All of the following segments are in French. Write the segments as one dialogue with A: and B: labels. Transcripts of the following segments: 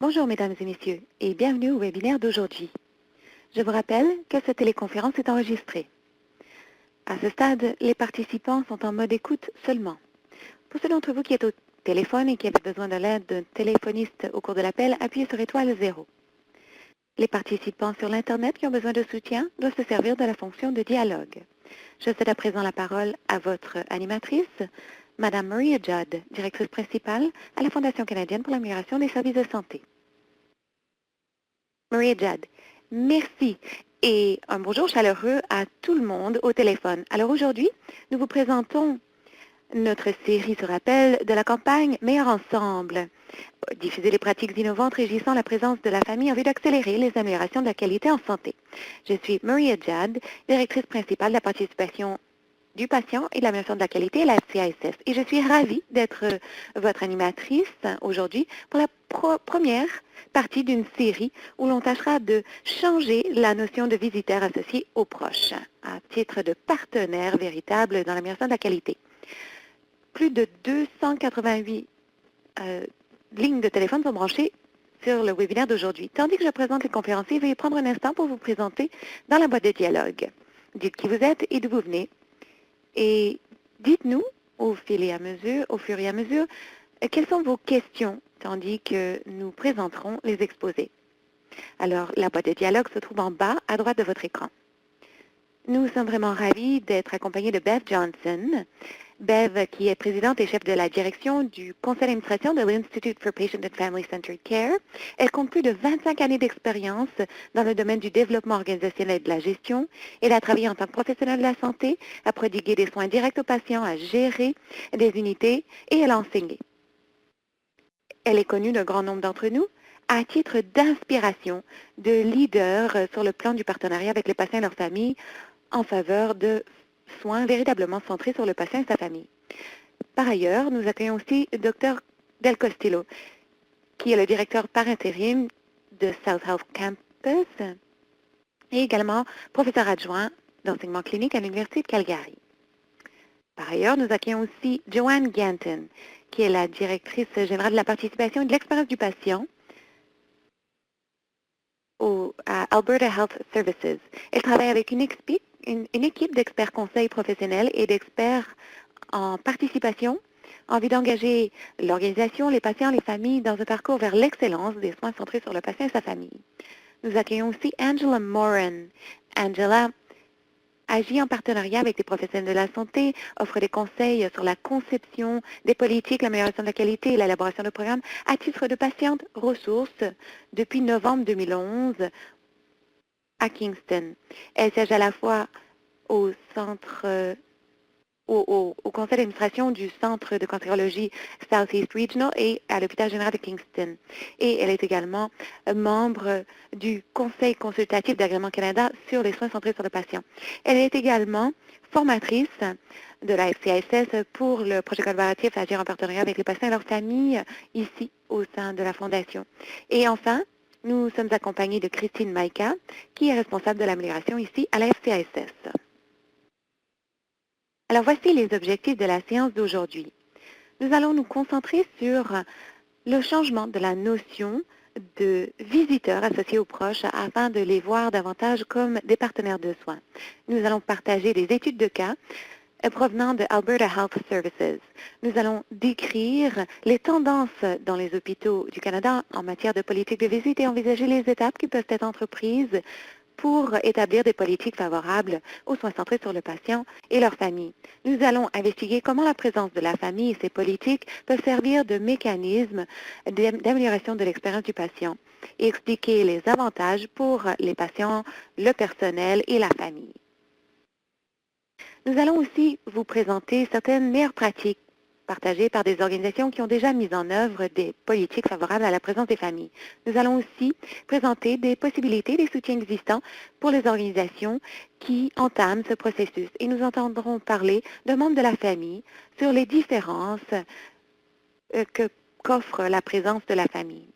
A: Bonjour mesdames et messieurs et bienvenue au webinaire d'aujourd'hui. Je vous rappelle que cette téléconférence est enregistrée. À ce stade, les participants sont en mode écoute seulement. Pour ceux d'entre vous qui êtes au téléphone et qui avez besoin de l'aide d'un téléphoniste au cours de l'appel, appuyez sur étoile 0. Les participants sur l'Internet qui ont besoin de soutien doivent se servir de la fonction de dialogue. Je cède à présent la parole à votre animatrice, Madame Maria Judd, directrice principale à la Fondation canadienne pour l'amélioration des services de santé. Maria Judd, merci et un bonjour chaleureux à tout le monde au téléphone. Alors aujourd'hui, nous vous présentons notre série sur appel de la campagne Meilleur Ensemble. Diffuser les pratiques innovantes régissant la présence de la famille en vue d'accélérer les améliorations de la qualité en santé. Je suis Maria Judd, directrice principale de la participation du patient et de l'amélioration de la qualité à la FCISS. Et je suis ravie d'être votre animatrice aujourd'hui pour la première partie d'une série où l'on tâchera de changer la notion de visiteur associé aux proches à titre de partenaire véritable dans l'amélioration de la qualité. Plus de 288 lignes de téléphone sont branchées sur le webinaire d'aujourd'hui. Tandis que je présente les conférenciers, veuillez prendre un instant pour vous présenter dans la boîte de dialogue. Dites qui vous êtes et d'où vous venez. Et dites-nous, au fur et à mesure, quelles sont vos questions, tandis que nous présenterons les exposés. Alors, la boîte de dialogue se trouve en bas, à droite de votre écran. Nous sommes vraiment ravis d'être accompagnés de Bev Johnson. Bev, qui est présidente et chef de la direction du conseil d'administration de l'Institute for Patient and Family Centered Care. Elle compte plus de 25 années d'expérience dans le domaine du développement organisationnel et de la gestion. Elle a travaillé en tant que professionnelle de la santé, a prodigué des soins directs aux patients, a géré des unités et elle a enseigné. Elle est connue d'un grand nombre d'entre nous à titre d'inspiration, de leader sur le plan du partenariat avec les patients et leurs familles en faveur de soins véritablement centrés sur le patient et sa famille. Par ailleurs, nous accueillons aussi le Dr Del Castillo, qui est le directeur par intérim de South Health Campus et également professeur adjoint d'enseignement clinique à l'Université de Calgary. Par ailleurs, nous accueillons aussi Joanne Ganton, qui est la directrice générale de la participation et de l'expérience du patient à Alberta Health Services. Elle travaille avec une équipe d'experts conseils professionnels et d'experts en participation en vue d'engager l'organisation, les patients, les familles dans un parcours vers l'excellence des soins centrés sur le patient et sa famille. Nous accueillons aussi Angela Moran. Angela agit en partenariat avec des professionnels de la santé, offre des conseils sur la conception des politiques, l'amélioration de la qualité et l'élaboration de programmes à titre de patiente ressource depuis novembre 2011 à Kingston. Elle siège à la fois au conseil d'administration du Centre de cancérologie Southeast Regional et à l'hôpital général de Kingston. Et elle est également membre du Conseil consultatif d'Agrément Canada sur les soins centrés sur le patient. Elle est également formatrice de la FCISS pour le projet collaboratif Agir en partenariat avec les patients et leurs familles ici au sein de la Fondation. Et enfin, nous sommes accompagnés de Christine Maïka, qui est responsable de l'amélioration ici à la FCISS. Alors voici les objectifs de la séance d'aujourd'hui. Nous allons nous concentrer sur le changement de la notion de visiteurs associés aux proches afin de les voir davantage comme des partenaires de soins. Nous allons partager des études de cas provenant de Alberta Health Services. Nous allons décrire les tendances dans les hôpitaux du Canada en matière de politique de visite et envisager les étapes qui peuvent être entreprises pour établir des politiques favorables aux soins centrés sur le patient et leur famille. Nous allons investiguer comment la présence de la famille et ses politiques peuvent servir de mécanisme d'amélioration de l'expérience du patient et expliquer les avantages pour les patients, le personnel et la famille. Nous allons aussi vous présenter certaines meilleures pratiques partagées par des organisations qui ont déjà mis en œuvre des politiques favorables à la présence des familles. Nous allons aussi présenter des possibilités, des soutiens existants pour les organisations qui entament ce processus. Et nous entendrons parler de membres de la famille sur les différences qu'offre la présence de la famille.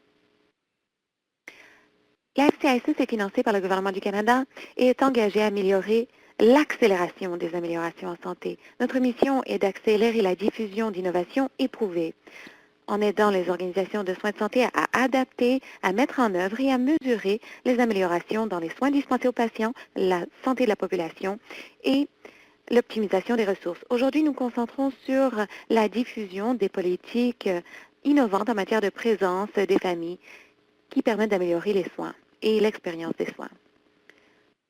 A: La FCISS est financée par le gouvernement du Canada et est engagée à améliorer l'accélération des améliorations en santé. Notre mission est d'accélérer la diffusion d'innovations éprouvées en aidant les organisations de soins de santé à adapter, à mettre en œuvre et à mesurer les améliorations dans les soins dispensés aux patients, la santé de la population et l'optimisation des ressources. Aujourd'hui, nous nous concentrons sur la diffusion des politiques innovantes en matière de présence des familles qui permettent d'améliorer les soins et l'expérience des soins.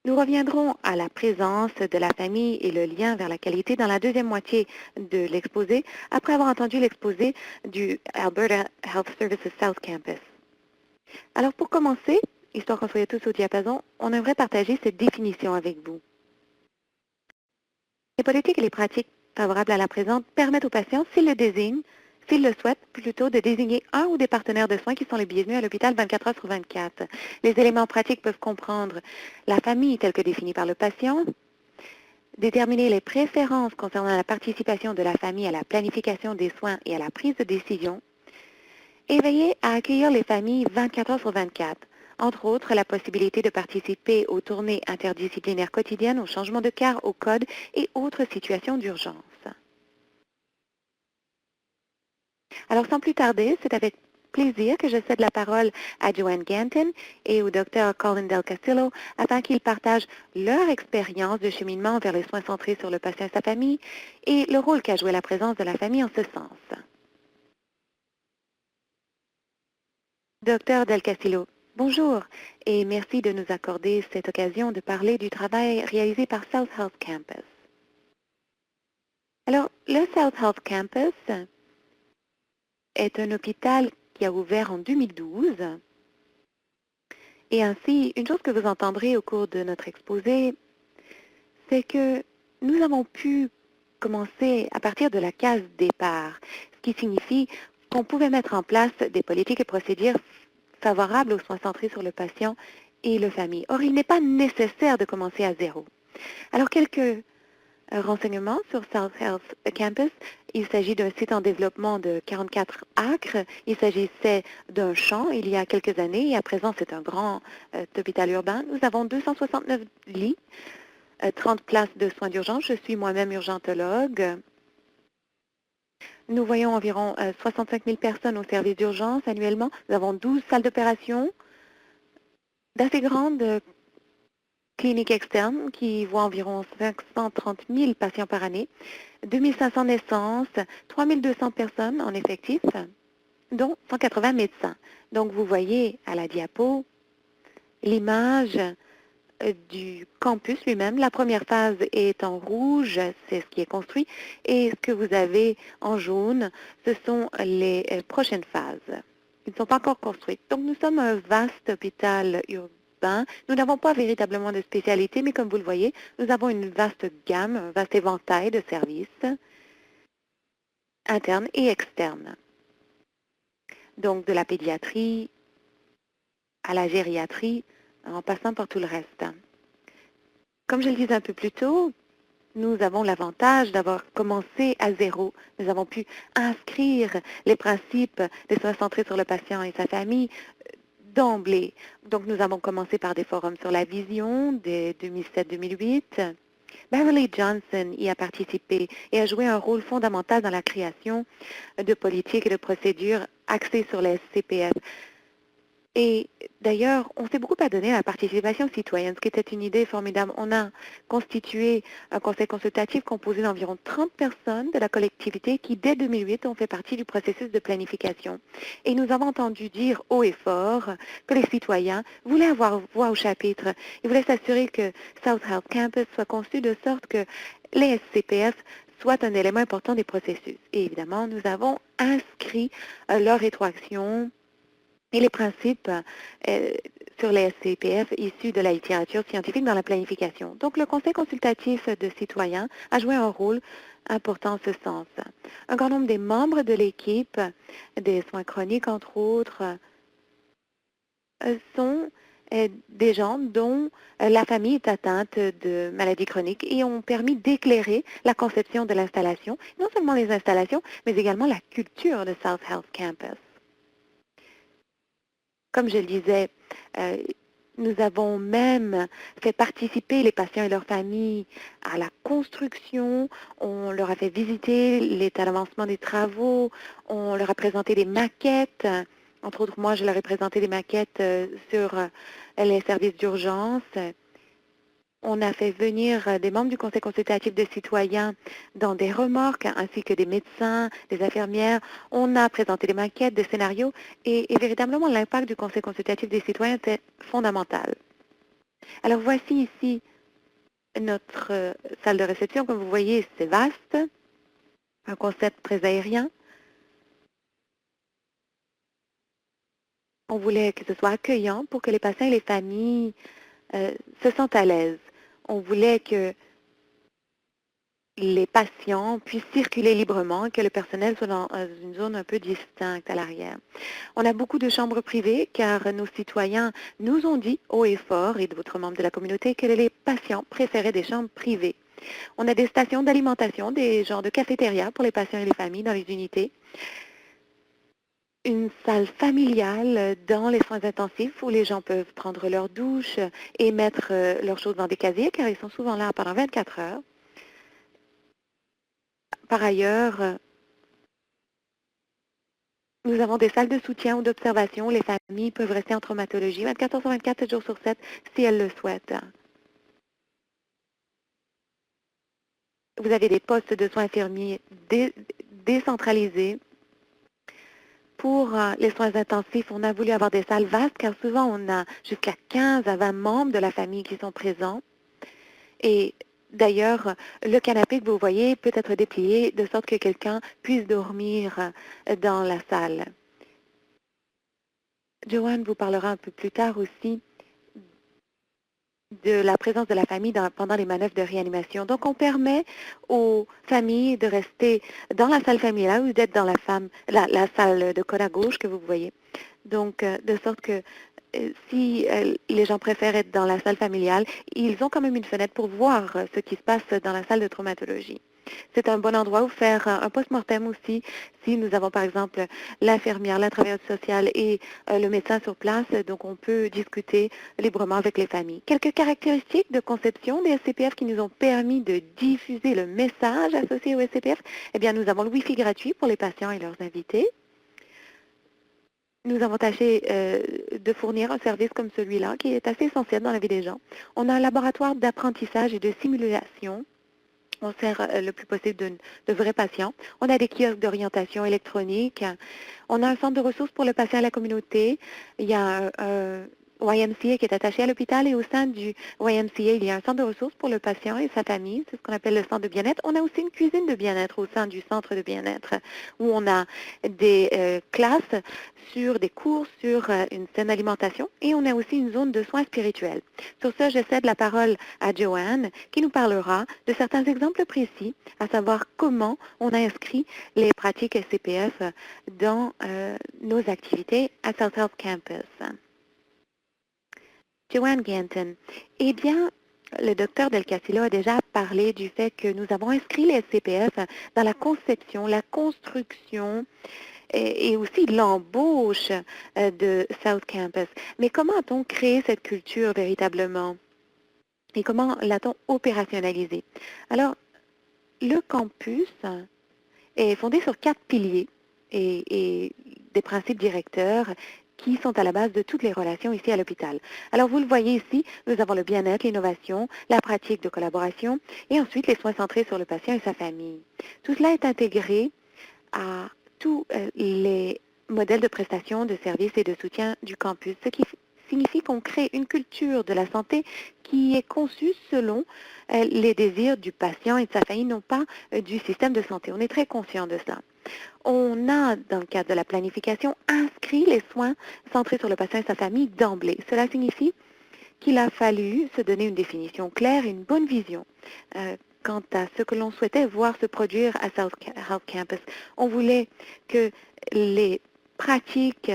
A: Nous reviendrons à la présence de la famille et le lien vers la qualité dans la deuxième moitié de l'exposé, après avoir entendu l'exposé du Alberta Health Services South Campus. Alors pour commencer, histoire qu'on soit tous au diapason, on aimerait partager cette définition avec vous. Les politiques et les pratiques favorables à la présence permettent aux patients, s'ils le souhaitent, plutôt de désigner un ou des partenaires de soins qui sont les bienvenus à l'hôpital 24 heures sur 24. Les éléments pratiques peuvent comprendre la famille telle que définie par le patient, déterminer les préférences concernant la participation de la famille à la planification des soins et à la prise de décision, et veiller à accueillir les familles 24 heures sur 24. Entre autres, la possibilité de participer aux tournées interdisciplinaires quotidiennes, aux changements de quart, aux codes et autres situations d'urgence. Alors, sans plus tarder, c'est avec plaisir que je cède la parole à Joanne Ganton et au Dr Colin Del Castillo afin qu'ils partagent leur expérience de cheminement vers les soins centrés sur le patient et sa famille et le rôle qu'a joué la présence de la famille en ce sens. Dr Del Castillo, bonjour et merci de nous accorder cette occasion de parler du travail réalisé par South Health Campus. Alors, le South Health Campus est un hôpital qui a ouvert en 2012. Et ainsi, une chose que vous entendrez au cours de notre exposé, c'est que nous avons pu commencer à partir de la case départ, ce qui signifie qu'on pouvait mettre en place des politiques et procédures favorables aux soins centrés sur le patient et la famille. Or, il n'est pas nécessaire de commencer à zéro. Alors, quelques renseignements sur South Health Campus. Il s'agit d'un site en développement de 44 acres. Il s'agissait d'un champ il y a quelques années et à présent, c'est un grand hôpital urbain. Nous avons 269 lits, 30 places de soins d'urgence. Je suis moi-même urgentologue. Nous voyons environ 65 000 personnes au service d'urgence annuellement. Nous avons 12 salles d'opération, d'assez grandes cliniques externes qui voient environ 530 000 patients par année, 2500 naissances, 3200 personnes en effectif, dont 180 médecins. Donc, vous voyez à la diapo l'image du campus lui-même. La première phase est en rouge, c'est ce qui est construit, et ce que vous avez en jaune, ce sont les prochaines phases. Ils ne sont pas encore construites. Donc, nous sommes un vaste hôpital urbain. Nous n'avons pas véritablement de spécialité, mais comme vous le voyez, nous avons une vaste gamme, un vaste éventail de services internes et externes. Donc, de la pédiatrie à la gériatrie, en passant par tout le reste. Comme je le disais un peu plus tôt, nous avons l'avantage d'avoir commencé à zéro. Nous avons pu inscrire les principes des soins centrés sur le patient et sa famille d'emblée. Donc, nous avons commencé par des forums sur la vision dès 2007-2008. Beverly Johnson y a participé et a joué un rôle fondamental dans la création de politiques et de procédures axées sur les CPF. Et d'ailleurs, on s'est beaucoup adonné à la participation citoyenne, ce qui était une idée formidable. On a constitué un conseil consultatif composé d'environ 30 personnes de la collectivité qui, dès 2008, ont fait partie du processus de planification. Et nous avons entendu dire haut et fort que les citoyens voulaient avoir voix au chapitre. Ils voulaient s'assurer que South Health Campus soit conçu de sorte que les SCPF soient un élément important des processus. Et évidemment, nous avons inscrit leur rétroaction et les principes sur les SCPF issus de la littérature scientifique dans la planification. Donc, le Conseil consultatif de citoyens a joué un rôle important en ce sens. Un grand nombre des membres de l'équipe des soins chroniques, entre autres, sont des gens dont la famille est atteinte de maladies chroniques et ont permis d'éclairer la conception de l'installation, non seulement les installations, mais également la culture de South Health Campus. Comme je le disais, Nous avons même fait participer les patients et leurs familles à la construction. On leur a fait visiter l'état d'avancement des travaux. On leur a présenté des maquettes. Entre autres, moi, je leur ai présenté des maquettes sur les services d'urgence. On a fait venir des membres du Conseil consultatif de citoyens dans des remorques, ainsi que des médecins, des infirmières. On a présenté des maquettes, des scénarios, et véritablement, l'impact du Conseil consultatif des citoyens était fondamental. Alors, voici ici notre salle de réception. Comme vous voyez, c'est vaste, un concept très aérien. On voulait que ce soit accueillant pour que les patients et les familles se sentent à l'aise. On voulait que les patients puissent circuler librement, que le personnel soit dans une zone un peu distincte à l'arrière. On a beaucoup de chambres privées car nos citoyens nous ont dit haut et fort, et d'autres membres de la communauté, que les patients préféraient des chambres privées. On a des stations d'alimentation, des genres de cafétéria pour les patients et les familles dans les unités. Une salle familiale dans les soins intensifs où les gens peuvent prendre leur douche et mettre leurs choses dans des casiers car ils sont souvent là pendant 24 heures. Par ailleurs, nous avons des salles de soutien ou d'observation où les familles peuvent rester en traumatologie 24 heures sur 24, 7 jours sur 7 si elles le souhaitent. Vous avez des postes de soins infirmiers décentralisés. Pour les soins intensifs, on a voulu avoir des salles vastes car souvent on a jusqu'à 15 à 20 membres de la famille qui sont présents. Et d'ailleurs, le canapé que vous voyez peut être déplié de sorte que quelqu'un puisse dormir dans la salle. Joanne vous parlera un peu plus tard aussi de la présence de la famille pendant les manœuvres de réanimation. Donc, on permet aux familles de rester dans la salle familiale ou d'être dans la salle de côte à gauche que vous voyez. Donc, de sorte que si les gens préfèrent être dans la salle familiale, ils ont quand même une fenêtre pour voir ce qui se passe dans la salle de traumatologie. C'est un bon endroit où faire un post-mortem aussi, si nous avons par exemple l'infirmière, la travailleuse sociale et le médecin sur place, donc on peut discuter librement avec les familles. Quelques caractéristiques de conception des SCPF qui nous ont permis de diffuser le message associé au SCPF. Eh bien, nous avons le Wi-Fi gratuit pour les patients et leurs invités. Nous avons tâché de fournir un service comme celui-là qui est assez essentiel dans la vie des gens. On a un laboratoire d'apprentissage et de simulation. On sert le plus possible de vrais patients. On a des kiosques d'orientation électronique. On a un centre de ressources pour le patient et la communauté. Il y a un YMCA qui est attaché à l'hôpital et au sein du YMCA, il y a un centre de ressources pour le patient et sa famille. C'est ce qu'on appelle le centre de bien-être. On a aussi une cuisine de bien-être au sein du centre de bien-être où on a des classes sur des cours sur une saine alimentation et on a aussi une zone de soins spirituels. Sur ce, je cède la parole à Joanne qui nous parlera de certains exemples précis, à savoir comment on a inscrit les pratiques SCPF dans nos activités à South Health Campus. Joanne Ganton. Eh bien, le docteur Del Castillo a déjà parlé du fait que nous avons inscrit les SCPF dans la conception, la construction et aussi l'embauche de South Campus. Mais comment a-t-on créé cette culture véritablement? Et comment l'a-t-on opérationnalisée? Alors, le campus est fondé sur 4 piliers et des principes directeurs qui sont à la base de toutes les relations ici à l'hôpital. Alors, vous le voyez ici, nous avons le bien-être, l'innovation, la pratique de collaboration et ensuite les soins centrés sur le patient et sa famille. Tout cela est intégré à tous les modèles de prestation de services et de soutien du campus, ce qui signifie qu'on crée une culture de la santé qui est conçue selon les désirs du patient et de sa famille, non pas du système de santé. On est très conscient de ça. On a, dans le cadre de la planification, inscrit les soins centrés sur le patient et sa famille d'emblée. Cela signifie qu'il a fallu se donner une définition claire et une bonne vision quant à ce que l'on souhaitait voir se produire à South Health Campus. On voulait que les pratiques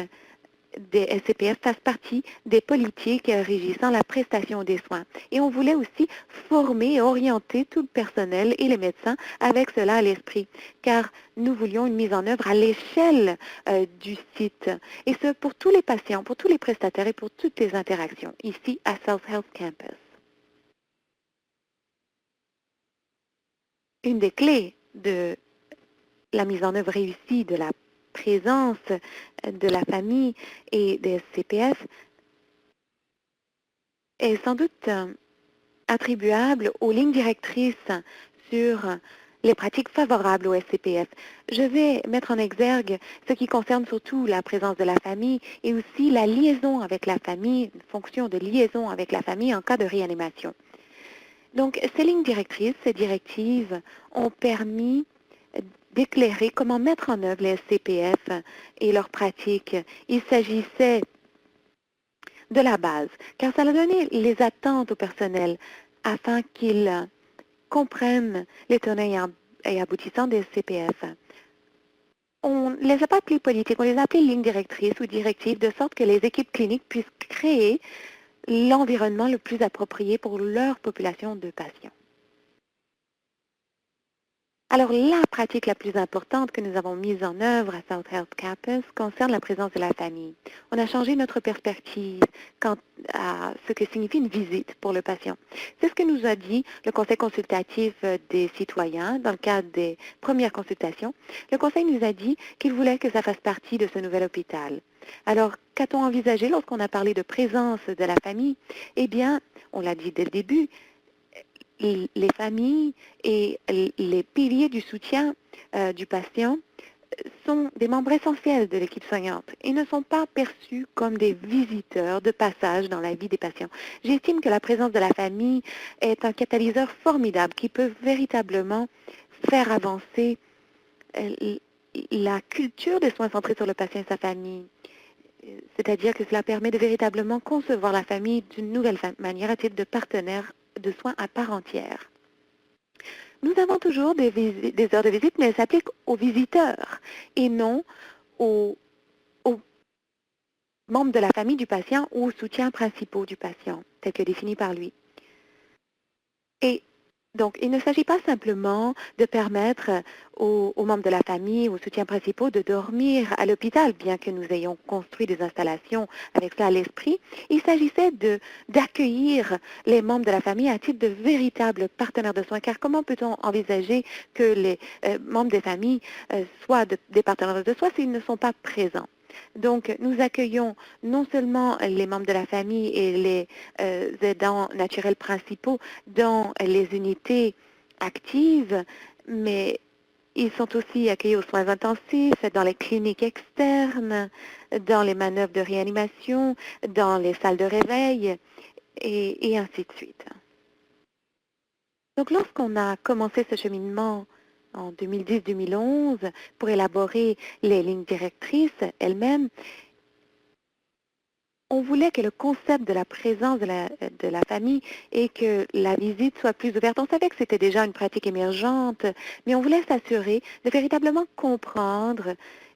A: des SCPF fassent partie des politiques régissant la prestation des soins. Et on voulait aussi former et orienter tout le personnel et les médecins avec cela à l'esprit, car nous voulions une mise en œuvre à l'échelle du site, et ce pour tous les patients, pour tous les prestataires et pour toutes les interactions, ici à South Health Campus. Une des clés de la mise en œuvre réussie de la présence de la famille et des CPF est sans doute attribuable aux lignes directrices sur les pratiques favorables au SCPF. Je vais mettre en exergue ce qui concerne surtout la présence de la famille et aussi la liaison avec la famille, une fonction de liaison avec la famille en cas de réanimation. Donc, ces lignes directrices, ces directives ont permis d'éclairer comment mettre en œuvre les SCPF et leurs pratiques. Il s'agissait de la base, car ça a donné les attentes au personnel afin qu'ils comprennent les tenants et aboutissants des SCPF. On ne les a pas appelés politiques, on les a appelés lignes directrices ou directives, de sorte que les équipes cliniques puissent créer l'environnement le plus approprié pour leur population de patients. Alors, la pratique la plus importante que nous avons mise en œuvre à South Health Campus concerne la présence de la famille. On a changé notre perspective quant à ce que signifie une visite pour le patient. C'est ce que nous a dit le Conseil consultatif des citoyens dans le cadre des premières consultations. Le Conseil nous a dit qu'il voulait que ça fasse partie de ce nouvel hôpital. Alors, qu'a-t-on envisagé lorsqu'on a parlé de présence de la famille? Eh bien, on l'a dit dès le début, les familles et les piliers du soutien du patient sont des membres essentiels de l'équipe soignante et ne sont pas perçus comme des visiteurs de passage dans la vie des patients. J'estime que la présence de la famille est un catalyseur formidable qui peut véritablement faire avancer la culture des soins centrés sur le patient et sa famille. C'est-à-dire que cela permet de véritablement concevoir la famille d'une nouvelle manière à titre de partenaire de soins à part entière. Nous avons toujours des heures de visite, mais elles s'appliquent aux visiteurs et non aux membres de la famille du patient ou aux soutiens principaux du patient, tels que définis par lui. Et donc, il ne s'agit pas simplement de permettre aux membres de la famille, aux soutiens principaux, de dormir à l'hôpital, bien que nous ayons construit des installations avec ça à l'esprit. Il s'agissait d'accueillir les membres de la famille à titre de véritables partenaires de soins, car comment peut-on envisager que les membres des familles soient des partenaires de soins s'ils ne sont pas présents? Donc, nous accueillons non seulement les membres de la famille et les aidants naturels principaux dans les unités actives, mais ils sont aussi accueillis aux soins intensifs, dans les cliniques externes, dans les manœuvres de réanimation, dans les salles de réveil, et ainsi de suite. Donc, lorsqu'on a commencé ce cheminement en 2010-2011 pour élaborer les lignes directrices elles-mêmes, on voulait que le concept de la présence de la famille et que la visite soit plus ouverte. On savait que c'était déjà une pratique émergente, mais on voulait s'assurer de véritablement comprendre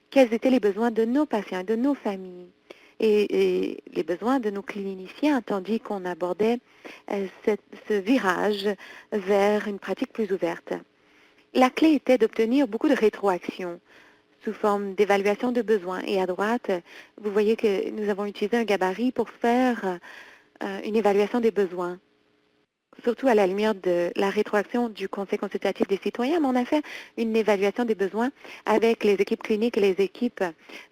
A: quels étaient les besoins de nos patients et de nos familles et les besoins de nos cliniciens, tandis qu'on abordait ce virage vers une pratique plus ouverte. La clé était d'obtenir beaucoup de rétroaction sous forme d'évaluation de besoins. Et à droite, vous voyez que nous avons utilisé un gabarit pour faire une évaluation des besoins, surtout à la lumière de la rétroaction du Conseil consultatif des citoyens, mais on a fait une évaluation des besoins avec les équipes cliniques et les équipes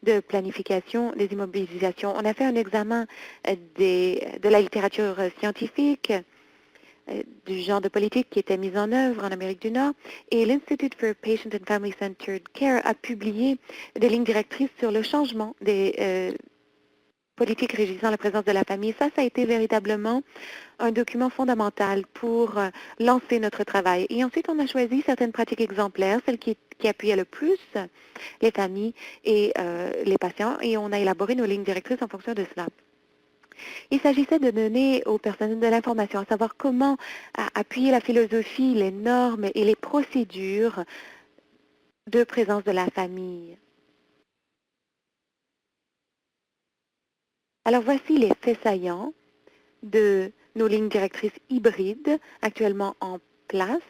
A: de planification des immobilisations. On a fait un examen de la littérature scientifique, du genre de politique qui était mise en œuvre en Amérique du Nord. Et l'Institute for Patient and Family Centered Care a publié des lignes directrices sur le changement des politiques régissant la présence de la famille. Ça a été véritablement un document fondamental pour lancer notre travail. Et ensuite, on a choisi certaines pratiques exemplaires, celles qui appuyaient le plus les familles et les patients, et on a élaboré nos lignes directrices en fonction de cela. Il s'agissait de donner aux personnels de l'information, à savoir comment appuyer la philosophie, les normes et les procédures de présence de la famille. Alors voici les faits saillants de nos lignes directrices hybrides actuellement en place.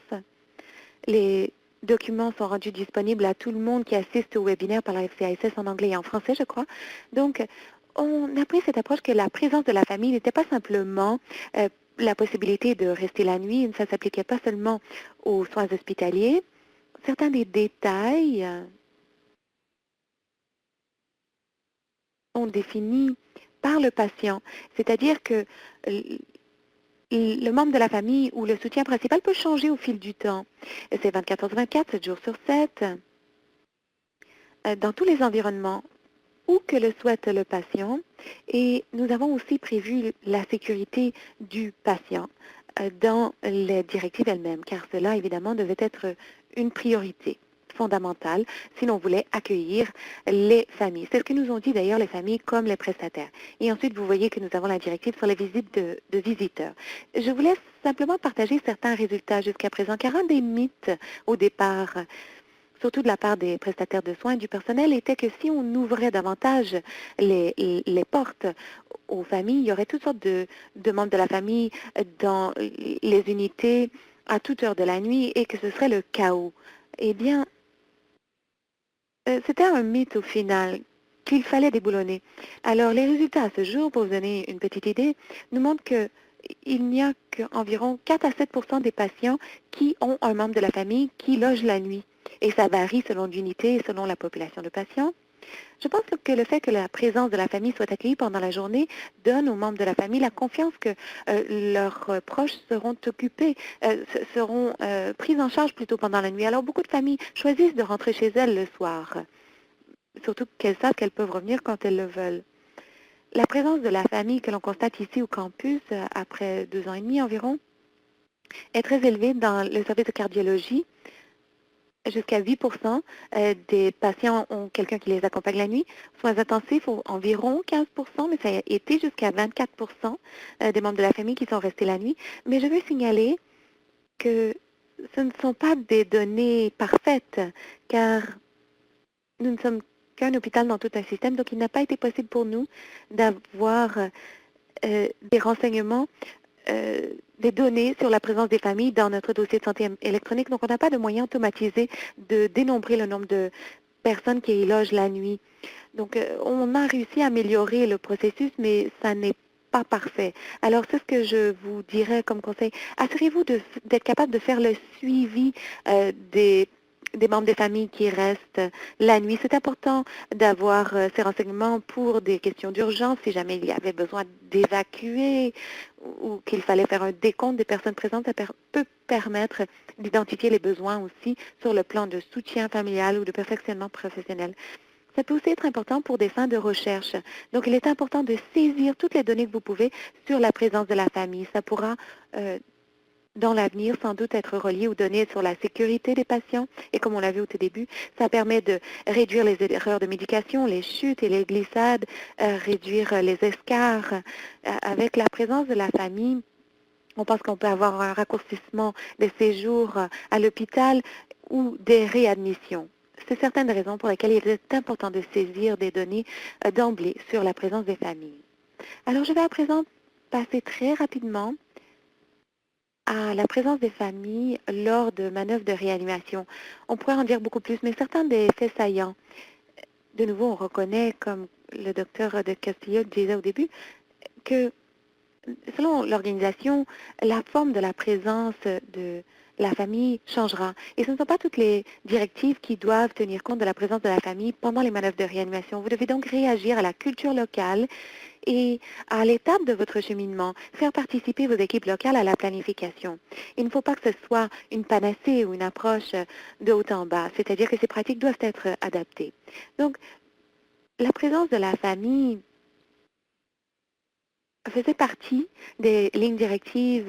A: Les documents sont rendus disponibles à tout le monde qui assiste au webinaire par la FCISS en anglais et en français, je crois. Donc, on a pris cette approche que la présence de la famille n'était pas simplement la possibilité de rester la nuit, ça ne s'appliquait pas seulement aux soins hospitaliers. Certains des détails sont définis par le patient, c'est-à-dire que le membre de la famille ou le soutien principal peut changer au fil du temps. C'est 24 heures sur 24, 7 jours sur 7, dans tous les environnements où que le souhaite le patient. Et nous avons aussi prévu la sécurité du patient dans les directives elles-mêmes, car cela, évidemment, devait être une priorité fondamentale si l'on voulait accueillir les familles. C'est ce que nous ont dit d'ailleurs les familles comme les prestataires. Et ensuite, vous voyez que nous avons la directive sur les visites de visiteurs. Je vous laisse simplement partager certains résultats jusqu'à présent, car un des mythes au départ surtout de la part des prestataires de soins et du personnel, était que si on ouvrait davantage les portes aux familles, il y aurait toutes sortes de membres de la famille dans les unités à toute heure de la nuit et que ce serait le chaos. Eh bien, c'était un mythe au final qu'il fallait déboulonner. Alors, les résultats à ce jour, pour vous donner une petite idée, nous montrent que il n'y a qu'environ 4 à 7 des patients qui ont un membre de la famille qui loge la nuit. Et ça varie selon l'unité et selon la population de patients. Je pense que le fait que la présence de la famille soit accueillie pendant la journée donne aux membres de la famille la confiance que leurs proches seront occupés, seront pris en charge plutôt pendant la nuit. Alors, beaucoup de familles choisissent de rentrer chez elles le soir, surtout qu'elles savent qu'elles peuvent revenir quand elles le veulent. La présence de la famille que l'on constate ici au campus, après 2 ans et demi environ, est très élevée dans le service de cardiologie. Jusqu'à 8 des patients ont quelqu'un qui les accompagne la nuit. Soins intensifs, environ 15 mais ça a été jusqu'à 24 des membres de la famille qui sont restés la nuit. Mais je veux signaler que ce ne sont pas des données parfaites, car nous ne sommes qu'un hôpital dans tout un système, donc il n'a pas été possible pour nous d'avoir des renseignements, des données sur la présence des familles dans notre dossier de santé électronique. Donc, on n'a pas de moyen automatisé de dénombrer le nombre de personnes qui y logent la nuit. Donc, on a réussi à améliorer le processus, mais ça n'est pas parfait. Alors, c'est ce que je vous dirais comme conseil. Assurez-vous d'être capable de faire le suivi des membres des familles qui restent la nuit. C'est important d'avoir ces renseignements pour des questions d'urgence, si jamais il y avait besoin d'évacuer ou qu'il fallait faire un décompte des personnes présentes. Ça peut permettre d'identifier les besoins aussi sur le plan de soutien familial ou de perfectionnement professionnel. Ça peut aussi être important pour des fins de recherche. Donc, il est important de saisir toutes les données que vous pouvez sur la présence de la famille. Ça pourra, dans l'avenir, sans doute être relié aux données sur la sécurité des patients. Et comme on l'a vu au tout début, ça permet de réduire les erreurs de médication, les chutes et les glissades, réduire les escarres. Avec la présence de la famille, on pense qu'on peut avoir un raccourcissement des séjours à l'hôpital ou des réadmissions. C'est certaines raisons pour lesquelles il est important de saisir des données d'emblée sur la présence des familles. Alors, je vais à présent passer très rapidement à la présence des familles lors de manœuvres de réanimation. On pourrait en dire beaucoup plus, mais certains des faits saillants, de nouveau, on reconnaît, comme le docteur de Castillo disait au début, que selon l'organisation, la forme de la présence de la famille changera. Et ce ne sont pas toutes les directives qui doivent tenir compte de la présence de la famille pendant les manœuvres de réanimation. Vous devez donc réagir à la culture locale et à l'étape de votre cheminement, faire participer vos équipes locales à la planification. Il ne faut pas que ce soit une panacée ou une approche de haut en bas, c'est-à-dire que ces pratiques doivent être adaptées. Donc, la présence de la famille faisait partie des lignes directrices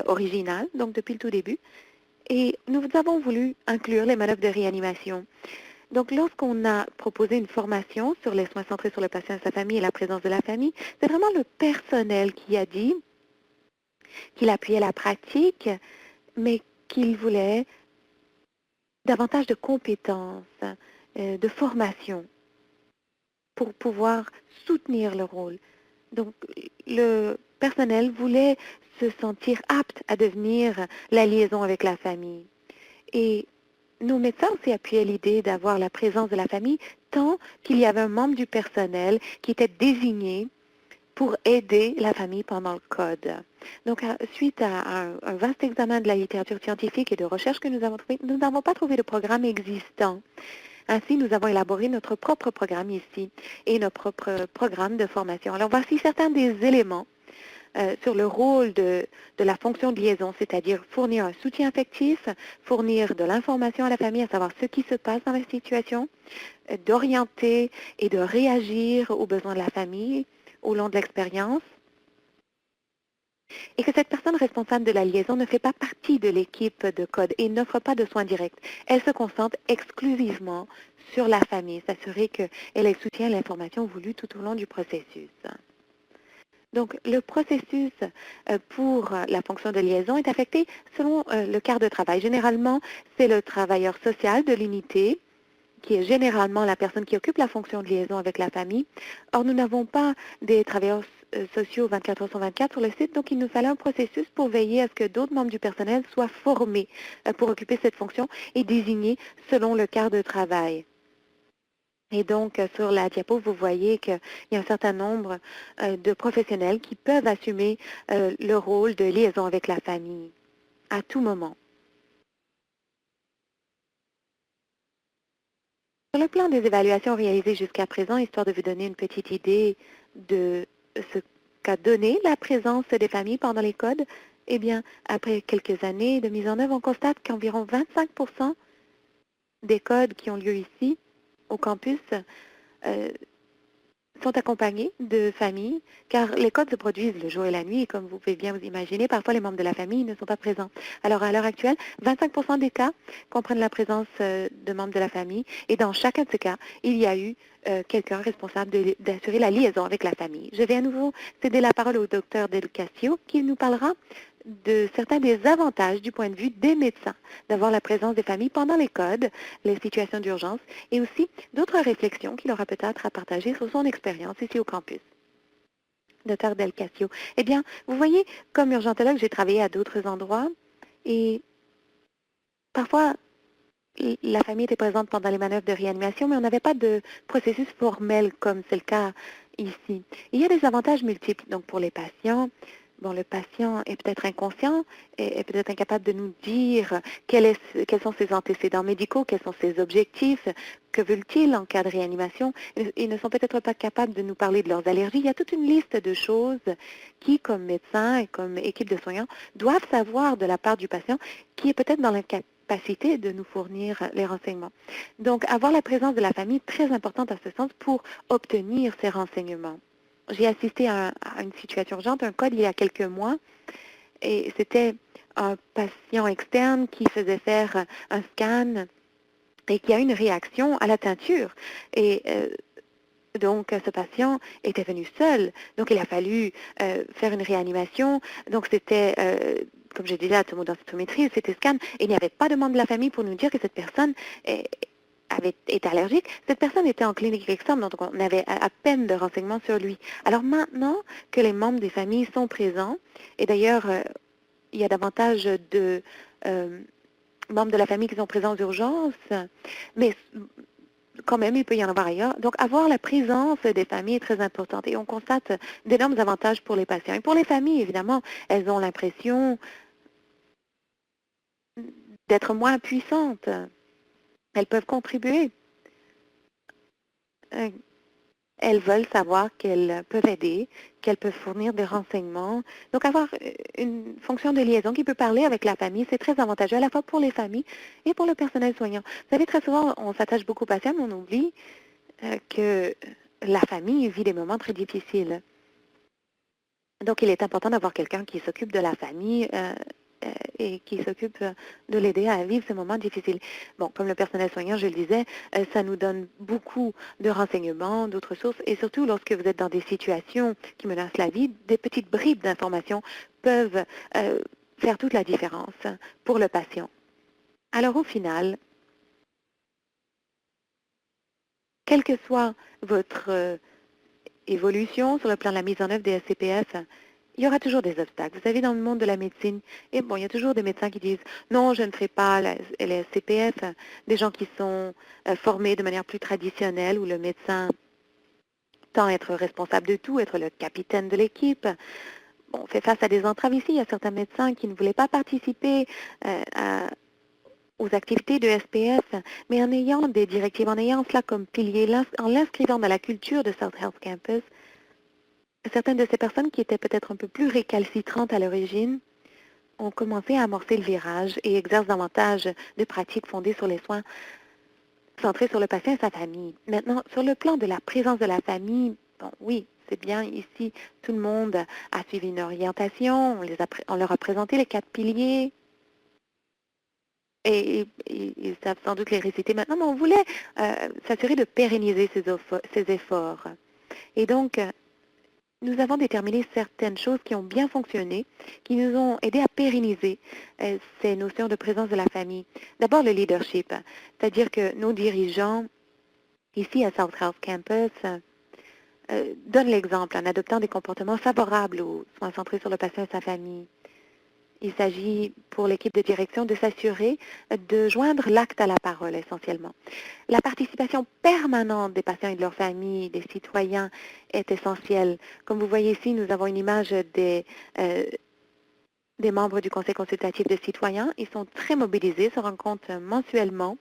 A: originales, donc depuis le tout début, et nous avons voulu inclure les manœuvres de réanimation. Donc, lorsqu'on a proposé une formation sur les soins centrés sur le patient et sa famille et la présence de la famille, c'est vraiment le personnel qui a dit qu'il appuyait la pratique, mais qu'il voulait davantage de compétences, de formation. pour pouvoir soutenir le rôle. Donc, le personnel voulait se sentir apte à devenir la liaison avec la famille. Et nos médecins aussi appuyaient l'idée d'avoir la présence de la famille tant qu'il y avait un membre du personnel qui était désigné pour aider la famille pendant le code. Donc, suite à un vaste examen de la littérature scientifique et de recherche que nous avons trouvé, nous n'avons pas trouvé de programme existant. Ainsi, nous avons élaboré notre propre programme ici et notre propre programme de formation. Alors, voici certains des éléments sur le rôle de la fonction de liaison, c'est-à-dire fournir un soutien affectif, fournir de l'information à la famille, à savoir ce qui se passe dans la situation, d'orienter et de réagir aux besoins de la famille au long de l'expérience, et que cette personne responsable de la liaison ne fait pas partie de l'équipe de code et n'offre pas de soins directs. Elle se concentre exclusivement sur la famille, s'assurer qu'elle soutient l'information voulue tout au long du processus. Donc, le processus pour la fonction de liaison est affecté selon le quart de travail. Généralement, c'est le travailleur social de l'unité qui est généralement la personne qui occupe la fonction de liaison avec la famille. Or, nous n'avons pas des travailleurs sociaux 24 heures sur 24 sur le site, donc il nous fallait un processus pour veiller à ce que d'autres membres du personnel soient formés pour occuper cette fonction et désignés selon le quart de travail. Et donc, sur la diapo, vous voyez qu'il y a un certain nombre de professionnels qui peuvent assumer le rôle de liaison avec la famille à tout moment. Sur le plan des évaluations réalisées jusqu'à présent, histoire de vous donner une petite idée de ce qu'a donné la présence des familles pendant les codes, eh bien, après quelques années de mise en œuvre, on constate qu'environ 25% des codes qui ont lieu ici, au campus, euh, sont accompagnés de familles, car les codes se produisent le jour et la nuit, et comme vous pouvez bien vous imaginer, parfois les membres de la famille ne sont pas présents. Alors, à l'heure actuelle, 25% des cas comprennent la présence de membres de la famille, et dans chacun de ces cas, il y a eu quelqu'un responsable d'assurer la liaison avec la famille. Je vais à nouveau céder la parole au docteur Del Castillo, qui nous parlera de certains des avantages du point de vue des médecins d'avoir la présence des familles pendant les codes, les situations d'urgence, et aussi d'autres réflexions qu'il aura peut-être à partager sur son expérience ici au campus. Docteur Del Castillo. Eh bien, vous voyez, comme urgentologue, j'ai travaillé à d'autres endroits et parfois, la famille était présente pendant les manœuvres de réanimation, mais on n'avait pas de processus formel comme c'est le cas ici. Il y a des avantages multiples. Donc, pour les patients, bon, le patient est peut-être inconscient, est peut-être incapable de nous dire quels sont ses antécédents médicaux, quels sont ses objectifs, que veulent-ils en cas de réanimation. Ils ne sont peut-être pas capables de nous parler de leurs allergies. Il y a toute une liste de choses qui, comme médecins et comme équipe de soignants, doivent savoir de la part du patient qui est peut-être dans l'incapacité de nous fournir les renseignements. Donc, avoir la présence de la famille est très importante à ce sens pour obtenir ces renseignements. J'ai assisté à une situation urgente, un code il y a quelques mois, et c'était un patient externe qui faisait faire un scan et qui a eu une réaction à la teinture. Et donc, ce patient était venu seul. Donc, il a fallu faire une réanimation. Donc, c'était, comme j'ai dit là, tomodensitométrie, c'était scan. Et il n'y avait pas de membre de la famille pour nous dire que cette personne avait été allergique. Cette personne était en clinique externe, donc on avait à peine de renseignements sur lui. Alors maintenant que les membres des familles sont présents, et d'ailleurs, il y a davantage de membres de la famille qui sont présents aux urgences, mais quand même, il peut y en avoir ailleurs. Donc, avoir la présence des familles est très importante et on constate d'énormes avantages pour les patients. Et pour les familles, évidemment, elles ont l'impression d'être moins puissantes. Elles peuvent contribuer. Elles veulent savoir qu'elles peuvent aider, qu'elles peuvent fournir des renseignements. Donc, avoir une fonction de liaison qui peut parler avec la famille, c'est très avantageux à la fois pour les familles et pour le personnel soignant. Vous savez, très souvent, on s'attache beaucoup aux patients, mais on oublie que la famille vit des moments très difficiles. Donc, il est important d'avoir quelqu'un qui s'occupe de la famille et qui s'occupe de l'aider à vivre ces moments difficiles. Bon, comme le personnel soignant, je le disais, ça nous donne beaucoup de renseignements, d'autres sources, et surtout lorsque vous êtes dans des situations qui menacent la vie, des petites bribes d'informations peuvent faire toute la différence pour le patient. Alors, au final, Quelle que soit votre évolution sur le plan de la mise en œuvre des SCPF, il y aura toujours des obstacles. Vous savez, dans le monde de la médecine, et bon, il y a toujours des médecins qui disent non, je ne ferai pas les SCPF, des gens qui sont formés de manière plus traditionnelle, où le médecin tend à être responsable de tout, être le capitaine de l'équipe. Bon, on fait face à des entraves ici. Il y a certains médecins qui ne voulaient pas participer aux activités de SPF, mais en ayant des directives, en ayant cela comme pilier, en l'inscrivant dans la culture de South Health Campus, certaines de ces personnes qui étaient peut-être un peu plus récalcitrantes à l'origine ont commencé à amorcer le virage et exercent davantage de pratiques fondées sur les soins centrés sur le patient et sa famille. Maintenant, sur le plan de la présence de la famille, bon, oui, c'est bien ici, tout le monde a suivi une orientation, on leur a présenté les 4 piliers, et ils savent sans doute les réciter maintenant, mais on voulait s'assurer de pérenniser ces efforts. Et donc, nous avons déterminé certaines choses qui ont bien fonctionné, qui nous ont aidés à pérenniser ces notions de présence de la famille. D'abord, le leadership, c'est-à-dire que nos dirigeants, ici à South Health Campus, donnent l'exemple en adoptant des comportements favorables aux soins centrés sur le patient et sa famille. Il s'agit pour l'équipe de direction de s'assurer de joindre l'acte à la parole essentiellement. La participation permanente des patients et de leurs familles, des citoyens, est essentielle. Comme vous voyez ici, nous avons une image des membres du Conseil consultatif des citoyens. Ils sont très mobilisés, se rencontrent mensuellement.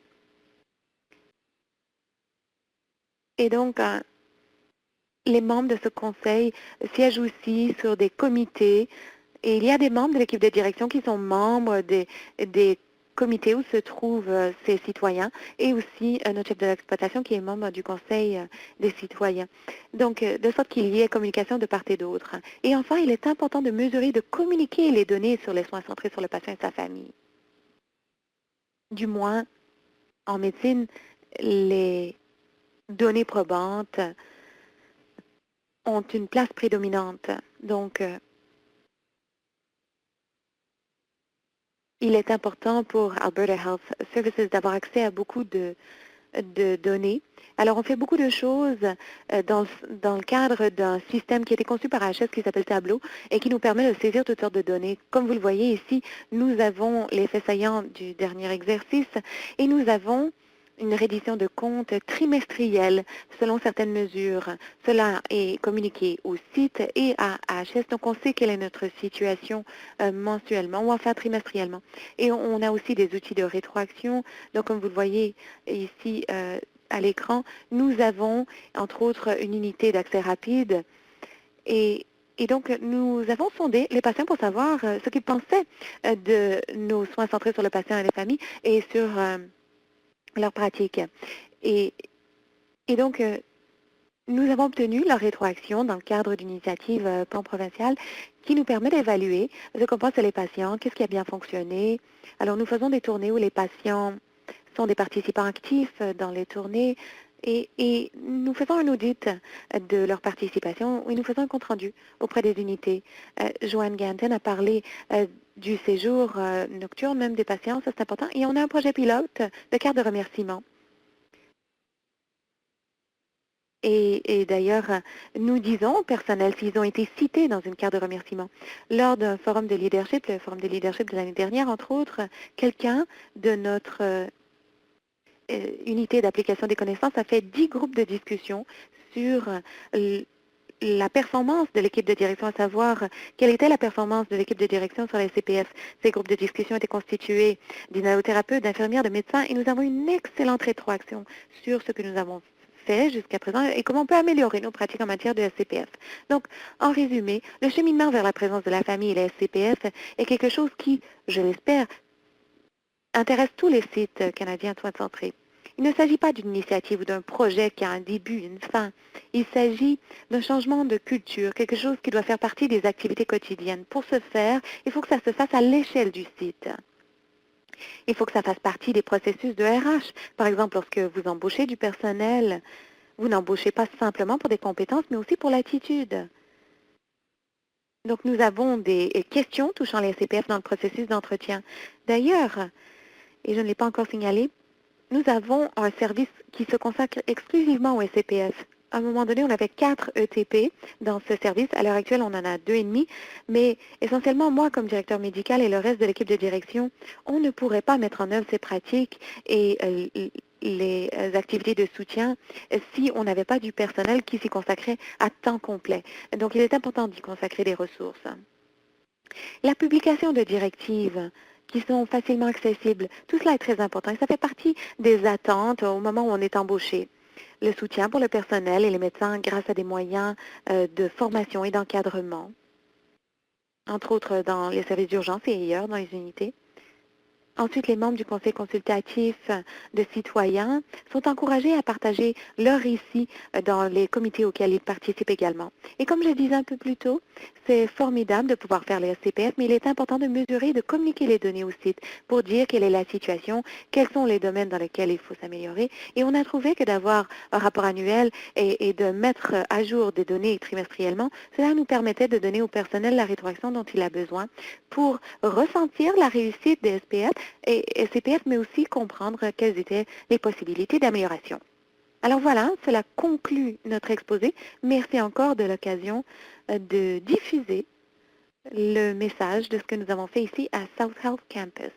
A: Et donc, les membres de ce conseil siègent aussi sur des comités. Et il y a des membres de l'équipe de direction qui sont membres des comités où se trouvent ces citoyens et aussi notre chef de l'exploitation qui est membre du conseil des citoyens. Donc, de sorte qu'il y ait communication de part et d'autre. Et enfin, il est important de mesurer, de communiquer les données sur les soins centrés sur le patient et sa famille. Du moins, en médecine, les données probantes ont une place prédominante. Donc, il est important pour Alberta Health Services d'avoir accès à beaucoup de données. Alors, on fait beaucoup de choses dans le cadre d'un système qui a été conçu par HS qui s'appelle Tableau et qui nous permet de saisir toutes sortes de données. Comme vous le voyez ici, nous avons les faits saillants du dernier exercice et nous avons une reddition de comptes trimestrielle selon certaines mesures. Cela est communiqué au site et à HS, donc on sait quelle est notre situation mensuellement ou enfin trimestriellement. Et on a aussi des outils de rétroaction. Donc, comme vous le voyez ici à l'écran, nous avons, entre autres, une unité d'accès rapide et donc, nous avons sondé les patients pour savoir ce qu'ils pensaient de nos soins centrés sur le patient et les familles et sur leur pratique. Et, et donc, nous avons obtenu leur rétroaction dans le cadre d'une initiative pan-provinciale qui nous permet d'évaluer ce qu'en pensent les patients, qu'est-ce qui a bien fonctionné. Alors, nous faisons des tournées où les patients sont des participants actifs dans les tournées et nous faisons un audit de leur participation et nous faisons un compte-rendu auprès des unités. Joanne Ganton a parlé du séjour nocturne, même des patients, ça c'est important. Et on a un projet pilote de carte de remerciement. Et d'ailleurs, nous disons au personnel s'ils ont été cités dans une carte de remerciement. Lors d'un forum de leadership, le forum de leadership de l'année dernière, entre autres, quelqu'un de notre unité d'application des connaissances a fait 10 groupes de discussion sur la performance de l'équipe de direction, à savoir quelle était la performance de l'équipe de direction sur les CPF. Ces groupes de discussion étaient constitués d'inhalothérapeutes, d'infirmières, de médecins, et nous avons une excellente rétroaction sur ce que nous avons fait jusqu'à présent et comment on peut améliorer nos pratiques en matière de SCPF. Donc, en résumé, le cheminement vers la présence de la famille et les SCPF est quelque chose qui, je l'espère, intéresse tous les sites canadiens de soins centrés. Il ne s'agit pas d'une initiative ou d'un projet qui a un début, une fin. Il s'agit d'un changement de culture, quelque chose qui doit faire partie des activités quotidiennes. Pour ce faire, il faut que ça se fasse à l'échelle du site. Il faut que ça fasse partie des processus de RH. Par exemple, lorsque vous embauchez du personnel, vous n'embauchez pas simplement pour des compétences, mais aussi pour l'attitude. Donc, nous avons des questions touchant les CPF dans le processus d'entretien. D'ailleurs, et je ne l'ai pas encore signalé, nous avons un service qui se consacre exclusivement au SCPS. À un moment donné, on avait 4 ETP dans ce service. À l'heure actuelle, on en a 2,5. Mais essentiellement, moi, comme directeur médical et le reste de l'équipe de direction, on ne pourrait pas mettre en œuvre ces pratiques et les activités de soutien si on n'avait pas du personnel qui s'y consacrait à temps complet. Donc, il est important d'y consacrer des ressources. La publication de directives qui sont facilement accessibles, tout cela est très important et ça fait partie des attentes au moment où on est embauché. Le soutien pour le personnel et les médecins grâce à des moyens de formation et d'encadrement, entre autres dans les services d'urgence et ailleurs dans les unités. Ensuite, les membres du conseil consultatif de citoyens sont encouragés à partager leur récit dans les comités auxquels ils participent également. Et comme je disais un peu plus tôt, c'est formidable de pouvoir faire les SCPF, mais il est important de mesurer et de communiquer les données au site pour dire quelle est la situation, quels sont les domaines dans lesquels il faut s'améliorer. Et on a trouvé que d'avoir un rapport annuel et de mettre à jour des données trimestriellement, cela nous permettait de donner au personnel la rétroaction dont il a besoin pour ressentir la réussite des SPF et CPF, mais aussi comprendre quelles étaient les possibilités d'amélioration. Alors voilà, cela conclut notre exposé. Merci encore de l'occasion de diffuser le message de ce que nous avons fait ici à South Health Campus.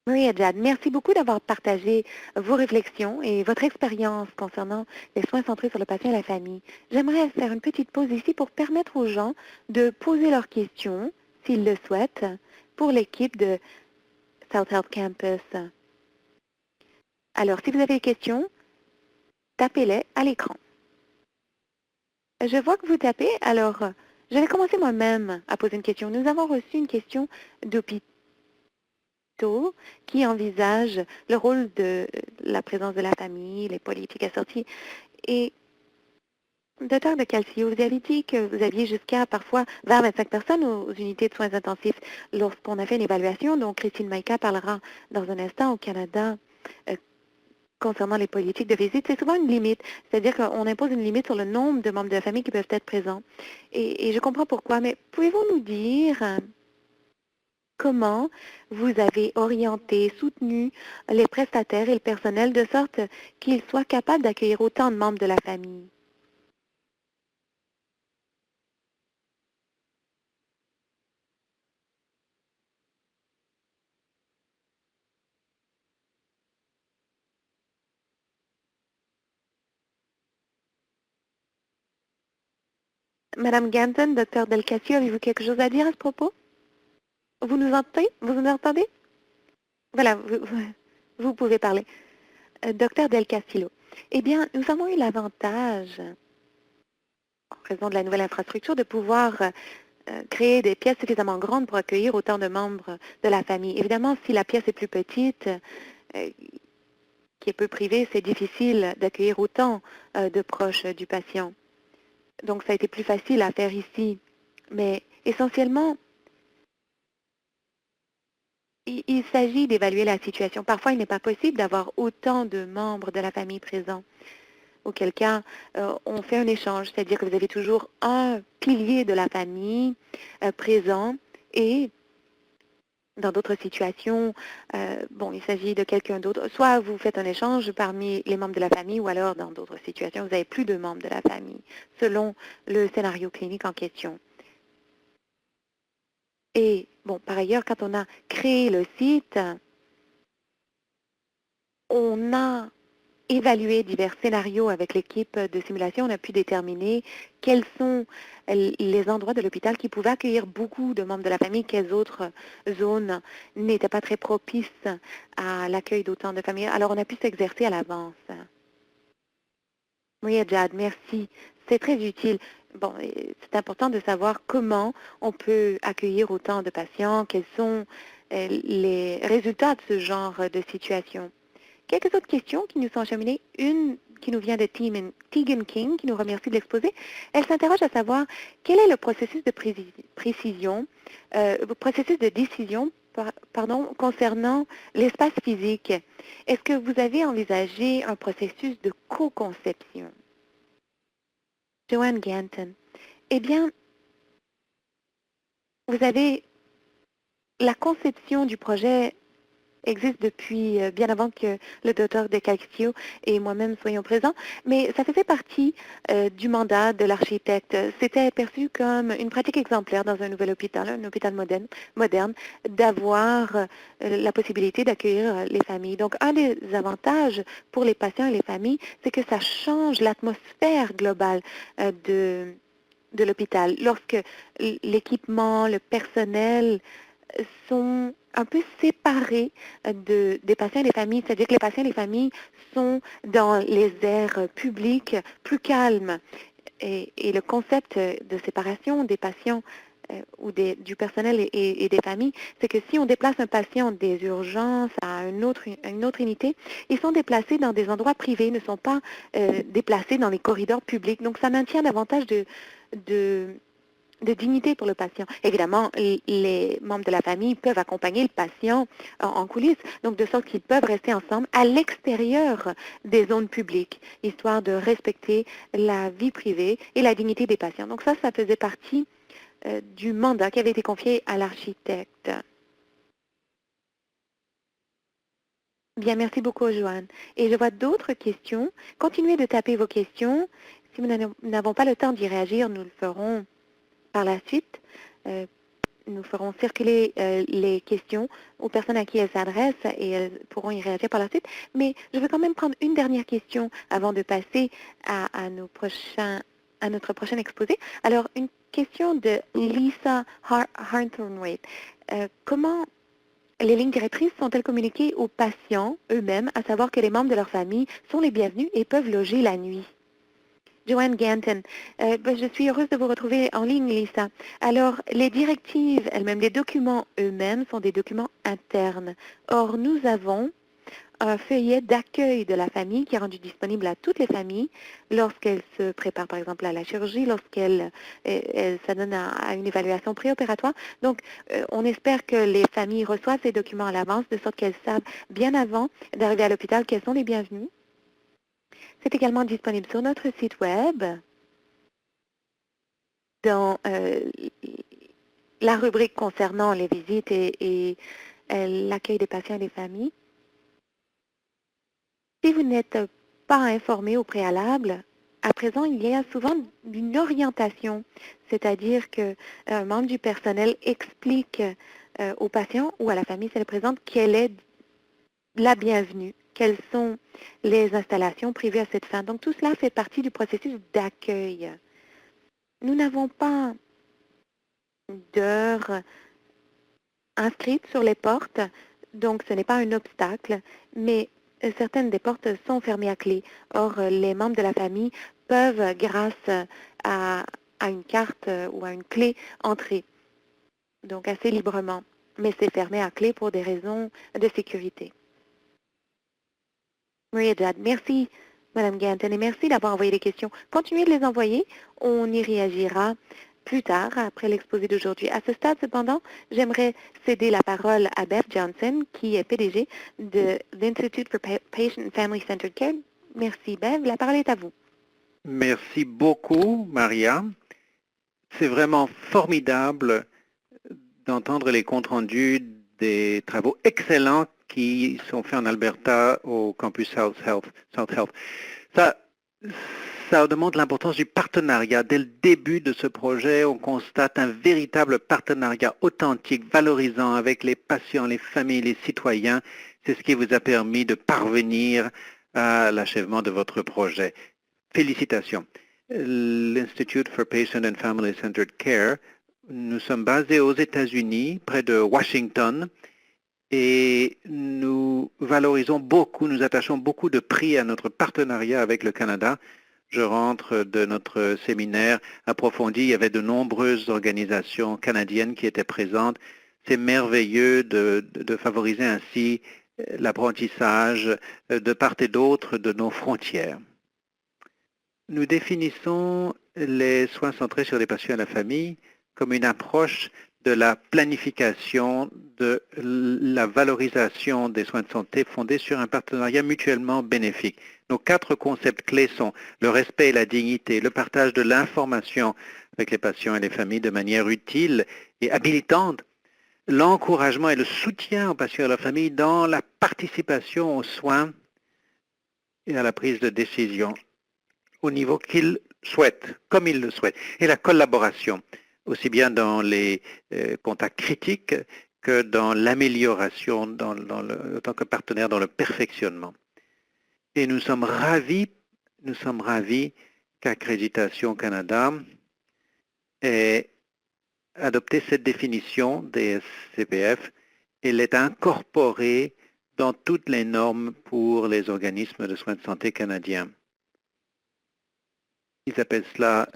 A: Maria Jad, merci beaucoup d'avoir partagé vos réflexions et votre expérience concernant les soins centrés sur le patient et la famille. J'aimerais faire une petite pause ici pour permettre aux gens de poser leurs questions, s'ils le souhaitent, pour l'équipe de South Health Campus. Alors, si vous avez des questions, tapez-les à l'écran. Je vois que vous tapez, alors je vais commencer moi-même à poser une question. Nous avons reçu une question d'hôpitaux qui envisage le rôle de la présence de la famille, les politiques assorties. Et Dr. De Calcio, vous avez dit que vous aviez jusqu'à parfois 20 à 25 personnes aux unités de soins intensifs lorsqu'on a fait une évaluation. Donc, Christine Maïka parlera dans un instant au Canada concernant les politiques de visite. C'est souvent une limite, c'est-à-dire qu'on impose une limite sur le nombre de membres de la famille qui peuvent être présents. Et je comprends pourquoi, mais pouvez-vous nous dire comment vous avez orienté, soutenu les prestataires et le personnel de sorte qu'ils soient capables d'accueillir autant de membres de la famille? Madame Ganton, docteur Del Casio, avez-vous quelque chose à dire à ce propos? Vous nous entendez? Vous nous entendez? Voilà, vous pouvez parler. Docteur Del Castillo. Eh bien, nous avons eu l'avantage, en raison de la nouvelle infrastructure, de pouvoir créer des pièces suffisamment grandes pour accueillir autant de membres de la famille. Évidemment, si la pièce est plus petite, qui est peu privée, c'est difficile d'accueillir autant de proches du patient. Donc, ça a été plus facile à faire ici. Mais essentiellement, il s'agit d'évaluer la situation. Parfois, il n'est pas possible d'avoir autant de membres de la famille présents, auquel cas, on fait un échange, c'est-à-dire que vous avez toujours un pilier de la famille présent et dans d'autres situations, bon, il s'agit de quelqu'un d'autre. Soit vous faites un échange parmi les membres de la famille, ou alors dans d'autres situations, vous avez plus de membres de la famille, selon le scénario clinique en question. Et bon, par ailleurs, quand on a créé le site, on a évalué divers scénarios avec l'équipe de simulation. On a pu déterminer quels sont les endroits de l'hôpital qui pouvaient accueillir beaucoup de membres de la famille, quelles autres zones n'étaient pas très propices à l'accueil d'autant de familles. Alors, on a pu s'exercer à l'avance. Oui, Jad, merci. C'est très utile. Bon, c'est important de savoir comment on peut accueillir autant de patients, quels sont les résultats de ce genre de situation. Quelques autres questions qui nous sont acheminées. Une qui nous vient de Tegan King, qui nous remercie de l'exposer. Elle s'interroge à savoir quel est le processus de précision, le processus de décision, pardon, concernant l'espace physique. Est-ce que vous avez envisagé un processus de co-conception? Joanne Ganton. Eh bien, vous avez la conception du projet existe depuis bien avant que le docteur De Calcio et moi-même soyons présents, mais ça faisait partie du mandat de l'architecte. C'était perçu comme une pratique exemplaire dans un nouvel hôpital, un hôpital moderne, d'avoir la possibilité d'accueillir les familles. Donc, un des avantages pour les patients et les familles, c'est que ça change l'atmosphère globale de l'hôpital. Lorsque l'équipement, le personnel sont un peu séparés des patients et des familles, c'est-à-dire que les patients et les familles sont dans les aires publiques plus calmes. Et le concept de séparation des patients ou du personnel et des familles, c'est que si on déplace un patient des urgences à une autre unité, ils sont déplacés dans des endroits privés, ne sont pas déplacés dans les corridors publics. Donc, ça maintient davantage de dignité pour le patient. Évidemment, les membres de la famille peuvent accompagner le patient en coulisses, donc de sorte qu'ils peuvent rester ensemble à l'extérieur des zones publiques, histoire de respecter la vie privée et la dignité des patients. Donc ça faisait partie du mandat qui avait été confié à l'architecte. Bien, merci beaucoup, Joanne. Et je vois d'autres questions. Continuez de taper vos questions. Si nous n'avons pas le temps d'y réagir, nous le ferons par la suite. Nous ferons circuler les questions aux personnes à qui elles s'adressent et elles pourront y réagir par la suite. Mais je veux quand même prendre une dernière question avant de passer à notre prochain exposé. Alors, une question de Lisa Harnthornwaite. Comment les lignes directrices sont-elles communiquées aux patients eux-mêmes, à savoir que les membres de leur famille sont les bienvenus et peuvent loger la nuit? Joanne Ganton, je suis heureuse de vous retrouver en ligne, Lisa. Alors, les directives elles-mêmes, les documents eux-mêmes sont des documents internes. Or, nous avons un feuillet d'accueil de la famille qui est rendu disponible à toutes les familles lorsqu'elles se préparent, par exemple, à la chirurgie, lorsqu'elles s'adonnent à une évaluation préopératoire. Donc, on espère que les familles reçoivent ces documents à l'avance, de sorte qu'elles savent bien avant d'arriver à l'hôpital qu'elles sont les bienvenues. C'est également disponible sur notre site web dans la rubrique concernant les visites et l'accueil des patients et des familles. Si vous n'êtes pas informé au préalable, à présent, il y a souvent une orientation, c'est-à-dire qu'un membre du personnel explique au patient ou à la famille, si elle est présente, quelle est la bienvenue, quelles sont les installations prévues à cette fin. Donc, tout cela fait partie du processus d'accueil. Nous n'avons pas d'heures inscrites sur les portes, donc ce n'est pas un obstacle, mais certaines des portes sont fermées à clé. Or, les membres de la famille peuvent, grâce à une carte ou à une clé, entrer, donc assez librement. Mais c'est fermé à clé pour des raisons de sécurité. Maria Jad, merci, Mme Ganton, et merci d'avoir envoyé les questions. Continuez de les envoyer, on y réagira plus tard, après l'exposé d'aujourd'hui. À ce stade, cependant, j'aimerais céder la parole à Beth Johnson, qui est PDG de l'Institute for Patient and Family Centered Care. Merci, Bev. La parole est à vous.
B: Merci beaucoup, Maria. C'est vraiment formidable d'entendre les comptes rendus des travaux excellents qui sont faits en Alberta au campus South Health. Ça demande l'importance du partenariat. Dès le début de ce projet, on constate un véritable partenariat authentique, valorisant avec les patients, les familles, les citoyens. C'est ce qui vous a permis de parvenir à l'achèvement de votre projet. Félicitations. L'Institute for Patient and Family Centered Care, nous sommes basés aux États-Unis, près de Washington, et nous valorisons beaucoup, nous attachons beaucoup de prix à notre partenariat avec le Canada. Je rentre de notre séminaire approfondi, il y avait de nombreuses organisations canadiennes qui étaient présentes. C'est merveilleux de favoriser ainsi l'apprentissage de part et d'autre de nos frontières. Nous définissons les soins centrés sur les patients et la famille comme une approche de la planification, de la valorisation des soins de santé fondée sur un partenariat mutuellement bénéfique. Nos 4 concepts clés sont le respect et la dignité, le partage de l'information avec les patients et les familles de manière utile et habilitante, l'encouragement et le soutien aux patients et à leur famille dans la participation aux soins et à la prise de décision au niveau qu'ils souhaitent, comme ils le souhaitent, et la collaboration, aussi bien dans les contacts critiques que dans l'amélioration en tant que partenaire dans le perfectionnement. Et nous sommes ravis qu'Accréditation Canada ait adopté cette définition des CPF et l'ait incorporée dans toutes les normes pour les organismes de soins de santé canadiens. Ils appellent cela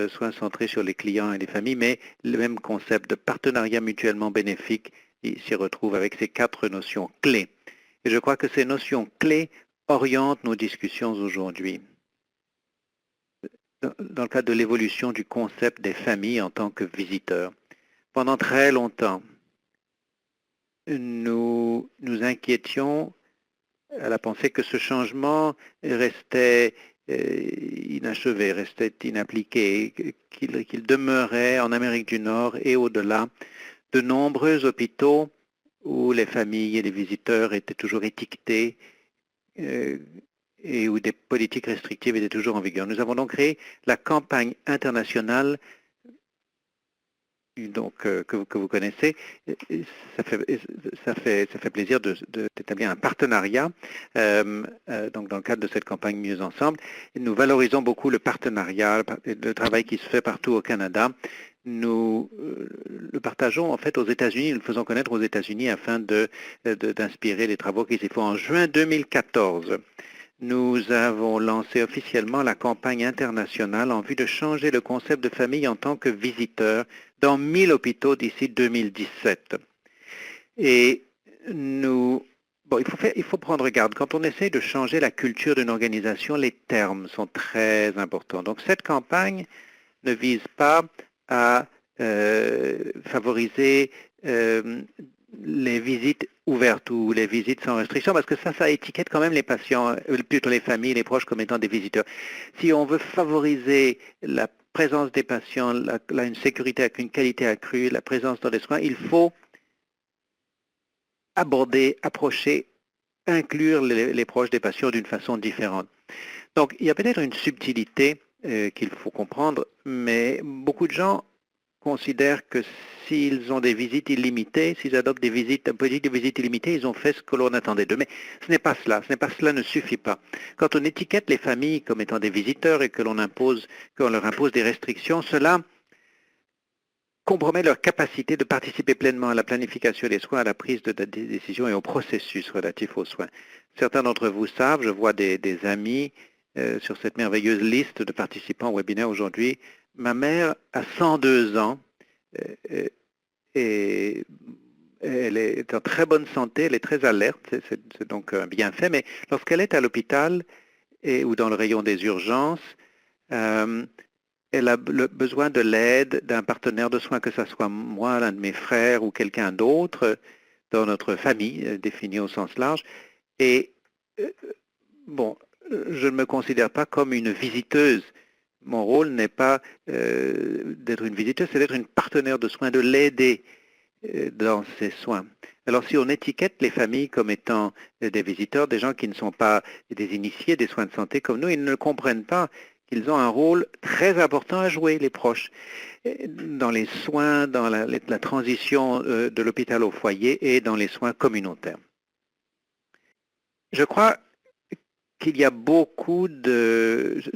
B: soins centrés sur les clients et les familles, mais le même concept de partenariat mutuellement bénéfique s'y retrouve avec ces 4 notions clés. Et je crois que ces notions clés orientent nos discussions aujourd'hui. Dans le cadre de l'évolution du concept des familles en tant que visiteurs. Pendant très longtemps, nous nous inquiétions à la pensée que ce changement restait inachevé, restait inappliqué, qu'il demeurait en Amérique du Nord et au-delà de nombreux hôpitaux où les familles et les visiteurs étaient toujours étiquetés et où des politiques restrictives étaient toujours en vigueur. Nous avons donc créé la campagne internationale donc, que vous connaissez. Ça fait plaisir d'établir un partenariat donc dans le cadre de cette campagne Mieux Ensemble. Nous valorisons beaucoup le partenariat, le travail qui se fait partout au Canada. Nous le partageons en fait aux États-Unis, nous le faisons connaître aux États-Unis afin d'inspirer les travaux qui s'y font. En juin 2014, nous avons lancé officiellement la campagne internationale en vue de changer le concept de famille en tant que visiteur dans 1000 hôpitaux d'ici 2017. Et il faut prendre garde. Quand on essaie de changer la culture d'une organisation, les termes sont très importants. Donc cette campagne ne vise pas à favoriser les visites ouvertes ou les visites sans restriction, parce que ça étiquette quand même les patients, plutôt les familles, les proches comme étant des visiteurs. Si on veut favoriser la présence des patients, une sécurité avec une qualité accrue, la présence dans les soins, il faut approcher, inclure les proches des patients d'une façon différente. Donc, il y a peut-être une subtilité qu'il faut comprendre, mais beaucoup de gens considèrent que s'ils ont des visites illimitées, s'ils adoptent un politique de visites illimitées, ils ont fait ce que l'on attendait d'eux. Mais ce n'est pas cela. Cela ne suffit pas. Quand on étiquette les familles comme étant des visiteurs et qu'on leur impose des restrictions, cela compromet leur capacité de participer pleinement à la planification des soins, à la prise de décision et au processus relatif aux soins. Certains d'entre vous savent, je vois des amis sur cette merveilleuse liste de participants au webinaire aujourd'hui. Ma mère a 102 ans et elle est en très bonne santé, elle est très alerte, c'est donc un bienfait, mais lorsqu'elle est à l'hôpital ou dans le rayon des urgences, elle a besoin de l'aide d'un partenaire de soins, que ce soit moi, l'un de mes frères ou quelqu'un d'autre dans notre famille, définie au sens large. Et je ne me considère pas comme une visiteuse. Mon rôle n'est pas d'être une visiteuse, c'est d'être une partenaire de soins, de l'aider dans ses soins. Alors si on étiquette les familles comme étant des visiteurs, des gens qui ne sont pas des initiés des soins de santé comme nous, ils ne comprennent pas qu'ils ont un rôle très important à jouer, les proches, dans les soins, dans la transition de l'hôpital au foyer et dans les soins communautaires. Je crois qu'il y a beaucoup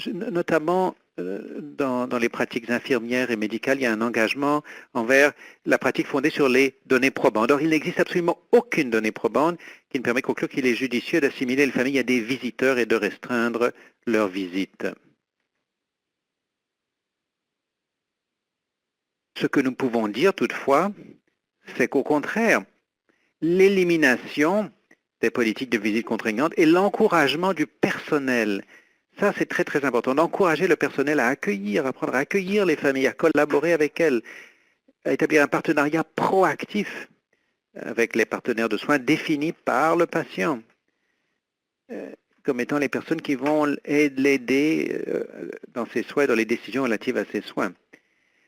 B: notamment dans les pratiques infirmières et médicales, il y a un engagement envers la pratique fondée sur les données probantes. Or, il n'existe absolument aucune donnée probante qui ne permet de conclure qu'il est judicieux d'assimiler les familles à des visiteurs et de restreindre leurs visites. Ce que nous pouvons dire toutefois, c'est qu'au contraire, l'élimination des politiques de visite contraignantes et l'encouragement du personnel, ça c'est très très important, d'encourager le personnel à apprendre à accueillir les familles, à collaborer avec elles, à établir un partenariat proactif avec les partenaires de soins définis par le patient, comme étant les personnes qui vont l'aider dans ses soins, dans les décisions relatives à ses soins.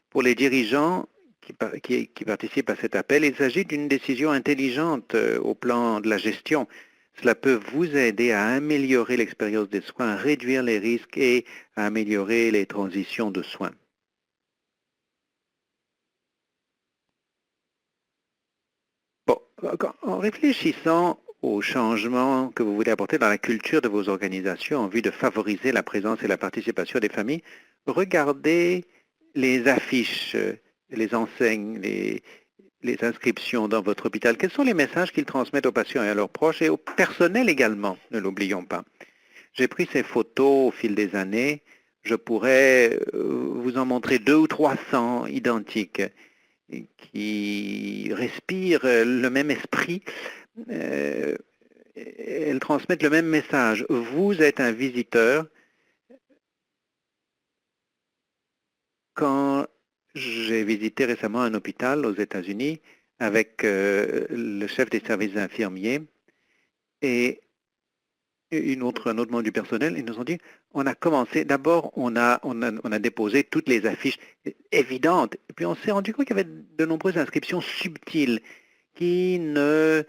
B: Pour les dirigeants qui participent à cet appel. Il s'agit d'une décision intelligente au plan de la gestion. Cela peut vous aider à améliorer l'expérience des soins, à réduire les risques et à améliorer les transitions de soins. Bon, en réfléchissant aux changements que vous voulez apporter dans la culture de vos organisations en vue de favoriser la présence et la participation des familles, regardez les affiches, les enseignes, les inscriptions dans votre hôpital. Quels sont les messages qu'ils transmettent aux patients et à leurs proches et au personnel également, ne l'oublions pas. J'ai pris ces photos au fil des années. Je pourrais vous en montrer 200 ou 300 identiques qui respirent le même esprit. Elles transmettent le même message. Vous êtes un visiteur. Quand j'ai visité récemment un hôpital aux États-Unis avec le chef des services infirmiers et un autre membre du personnel, ils nous ont dit, on a commencé, d'abord on a déposé toutes les affiches évidentes, et puis on s'est rendu compte qu'il y avait de nombreuses inscriptions subtiles qui ne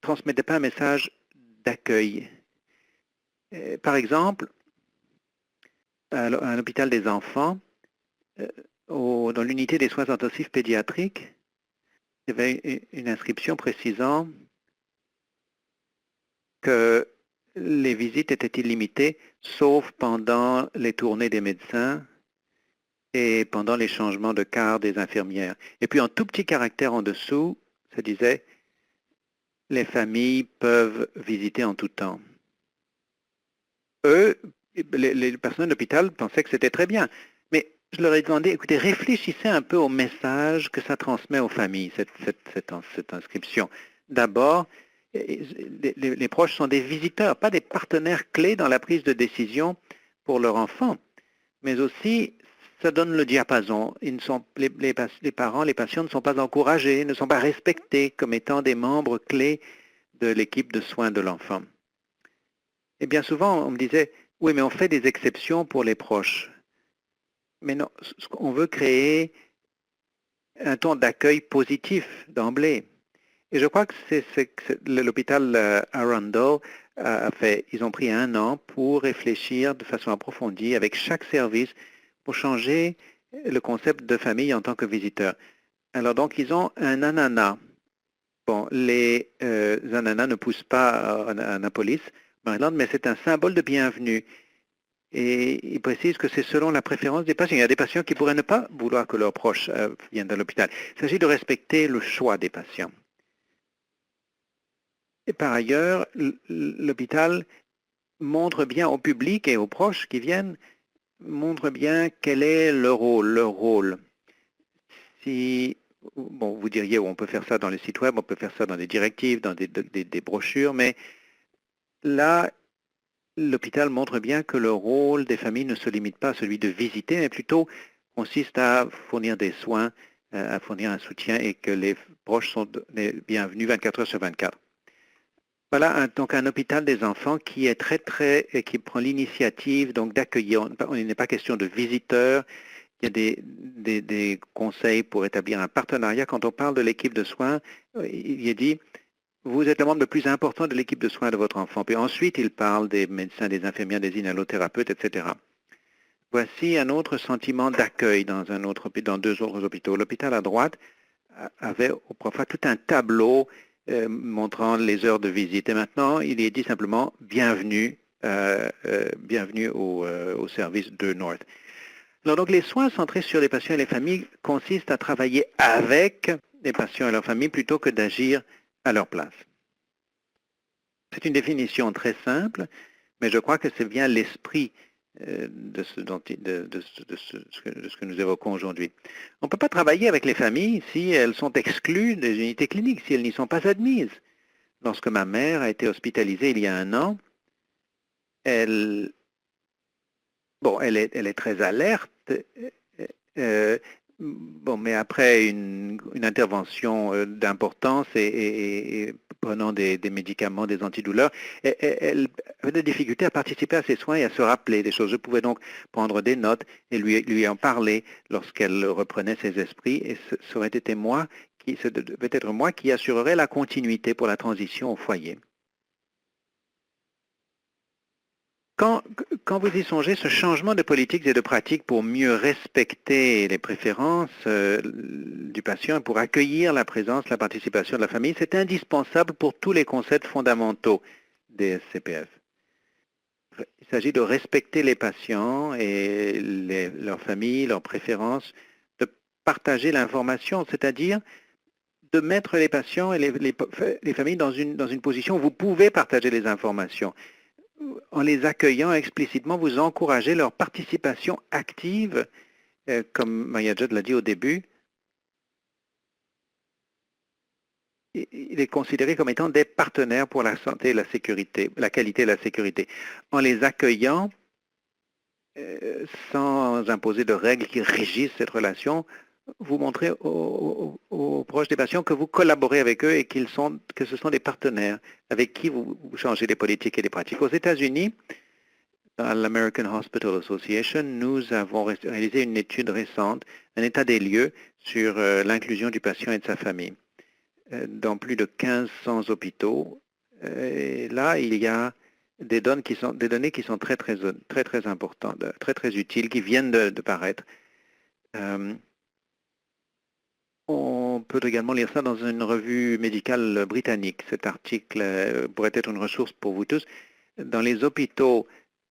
B: transmettaient pas un message d'accueil. Par exemple, à un hôpital des enfants, dans l'unité des soins intensifs pédiatriques, il y avait une inscription précisant que les visites étaient illimitées, sauf pendant les tournées des médecins et pendant les changements de quart des infirmières. Et puis en tout petit caractère en dessous, ça disait « Les familles peuvent visiter en tout temps ». Eux, les personnels d'hôpital pensaient que c'était très bien. Mais je leur ai demandé, écoutez, réfléchissez un peu au message que ça transmet aux familles, cette inscription. D'abord, les proches sont des visiteurs, pas des partenaires clés dans la prise de décision pour leur enfant. Mais aussi, ça donne le diapason. Les parents, les patients ne sont pas encouragés, ne sont pas respectés comme étant des membres clés de l'équipe de soins de l'enfant. Et bien souvent, on me disait, oui, mais on fait des exceptions pour les proches. Mais non, on veut créer un ton d'accueil positif d'emblée. Et je crois que l'hôpital Arundel a fait, ils ont pris 1 an pour réfléchir de façon approfondie avec chaque service pour changer le concept de famille en tant que visiteur. Alors donc, ils ont un ananas. Bon, les ananas ne poussent pas à Annapolis, Maryland, mais c'est un symbole de bienvenue. Et il précise que c'est selon la préférence des patients. Il y a des patients qui pourraient ne pas vouloir que leurs proches viennent à l'hôpital. Il s'agit de respecter le choix des patients. Et par ailleurs, l'hôpital montre bien au public et aux proches qui viennent, montre bien quel est leur rôle. Si, bon, vous diriez, on peut faire ça dans le site web, on peut faire ça dans des directives, dans des brochures, mais là, l'hôpital montre bien que le rôle des familles ne se limite pas à celui de visiter, mais plutôt consiste à fournir des soins, à fournir un soutien et que les proches sont les bienvenus 24 heures sur 24. Voilà donc un hôpital des enfants qui est et qui prend l'initiative donc d'accueillir. Il n'est pas question de visiteurs. Il y a des conseils pour établir un partenariat. Quand on parle de l'équipe de soins, il est dit vous êtes le membre le plus important de l'équipe de soins de votre enfant. Puis ensuite, il parle des médecins, des infirmières, des inhalothérapeutes, etc. Voici un autre sentiment d'accueil dans 2 autres hôpitaux. L'hôpital à droite avait autrefois tout un tableau montrant les heures de visite. Et maintenant, il est dit simplement bienvenue, bienvenue au service de North. Alors donc les soins centrés sur les patients et les familles consistent à travailler avec les patients et leurs familles plutôt que d'agir à leur place. C'est une définition très simple, mais je crois que c'est bien l'esprit de ce que nous évoquons aujourd'hui. On ne peut pas travailler avec les familles si elles sont exclues des unités cliniques, si elles n'y sont pas admises. Lorsque ma mère a été hospitalisée il y a 1 an, elle est très alerte, mais après une intervention d'importance et prenant des médicaments, des antidouleurs, elle avait des difficultés à participer à ses soins et à se rappeler des choses. Je pouvais donc prendre des notes et lui en parler lorsqu'elle reprenait ses esprits, et ce aurait été moi peut-être moi qui assurerait la continuité pour la transition au foyer. Quand, quand vous y songez, ce changement de politique et de pratique pour mieux respecter les préférences du patient et pour accueillir la présence, la participation de la famille, c'est indispensable pour tous les concepts fondamentaux des SCPF. Il s'agit de respecter les patients et leurs familles, leurs préférences, de partager l'information, c'est-à-dire de mettre les patients et les familles dans une position où vous pouvez partager les informations. En les accueillant explicitement, vous encouragez leur participation active, comme Maya Judd l'a dit au début. Il est considéré comme étant des partenaires pour la santé et la sécurité, la qualité et la sécurité. En les accueillant, sans imposer de règles qui régissent cette relation, vous montrez aux proches des patients que vous collaborez avec eux et que ce sont des partenaires avec qui vous changez les politiques et les pratiques. Aux États-Unis, dans l'American Hospital Association, nous avons réalisé une étude récente, un état des lieux sur l'inclusion du patient et de sa famille dans plus de 1500 hôpitaux. Et là, il y a des données qui sont très importantes, très utiles, qui viennent de paraître. On peut également lire ça dans une revue médicale britannique. Cet article pourrait être une ressource pour vous tous. Dans les hôpitaux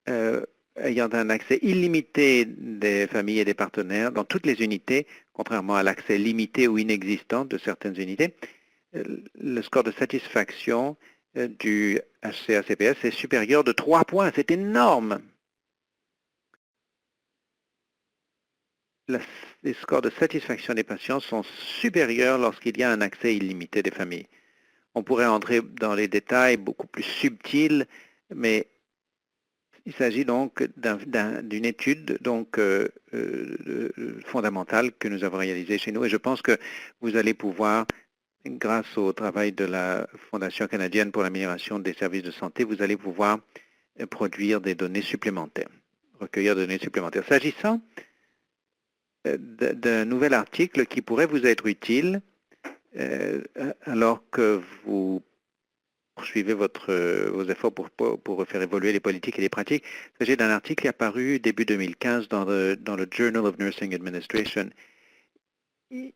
B: ayant un accès illimité des familles et des partenaires, dans toutes les unités, contrairement à l'accès limité ou inexistant de certaines unités, le score de satisfaction du HCA-CPS est supérieur de 3 points. C'est énorme. Les scores de satisfaction des patients sont supérieurs lorsqu'il y a un accès illimité des familles. On pourrait entrer dans les détails beaucoup plus subtils, mais il s'agit donc d'une étude fondamentale que nous avons réalisée chez nous, et je pense que vous allez pouvoir, grâce au travail de la Fondation canadienne pour l'amélioration des services de santé, vous allez pouvoir produire des données supplémentaires, recueillir des données supplémentaires. S'agissant d'un nouvel article qui pourrait vous être utile alors que vous poursuivez vos efforts pour faire évoluer les politiques et les pratiques. Il s'agit d'un article qui est apparu début 2015 dans le Journal of Nursing Administration. Il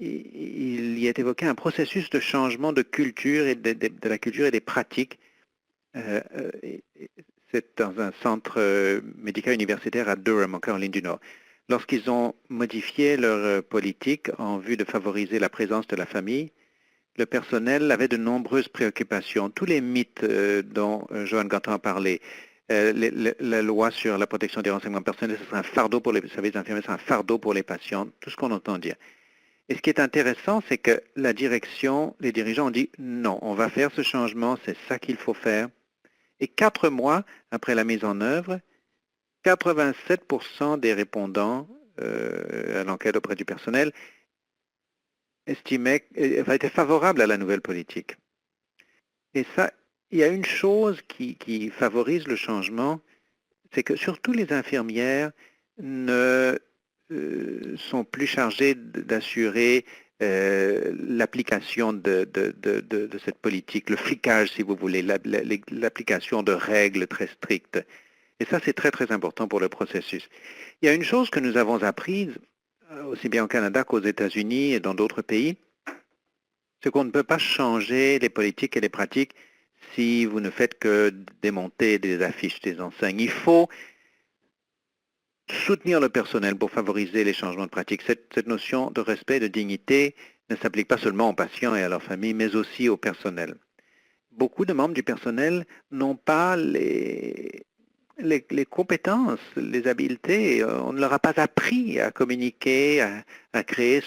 B: y est évoqué un processus de changement de culture et de la culture et des pratiques. C'est dans un centre médical universitaire à Durham, en Caroline du Nord. Lorsqu'ils ont modifié leur politique en vue de favoriser la présence de la famille, le personnel avait de nombreuses préoccupations. Tous les mythes dont Joanne Ganton a parlé, la loi sur la protection des renseignements personnels, ce sera un fardeau pour les services infirmiers, c'est un fardeau pour les patients, tout ce qu'on entend dire. Et ce qui est intéressant, c'est que la direction, les dirigeants ont dit non, on va faire ce changement, c'est ça qu'il faut faire. Et 4 mois après la mise en œuvre, 87% des répondants à l'enquête auprès du personnel étaient favorables à la nouvelle politique. Et ça, il y a une chose qui favorise le changement, c'est que surtout les infirmières ne sont plus chargées d'assurer l'application de cette politique, le flicage, si vous voulez, l'application de règles très strictes. Et ça, c'est très important pour le processus. Il y a une chose que nous avons apprise, aussi bien au Canada qu'aux États-Unis et dans d'autres pays, c'est qu'on ne peut pas changer les politiques et les pratiques si vous ne faites que démonter des affiches, des enseignes. Il faut soutenir le personnel pour favoriser les changements de pratiques. Cette notion de respect et de dignité ne s'applique pas seulement aux patients et à leurs familles, mais aussi au personnel. Beaucoup de membres du personnel n'ont pas les compétences, les habiletés. On ne leur a pas appris à communiquer, à créer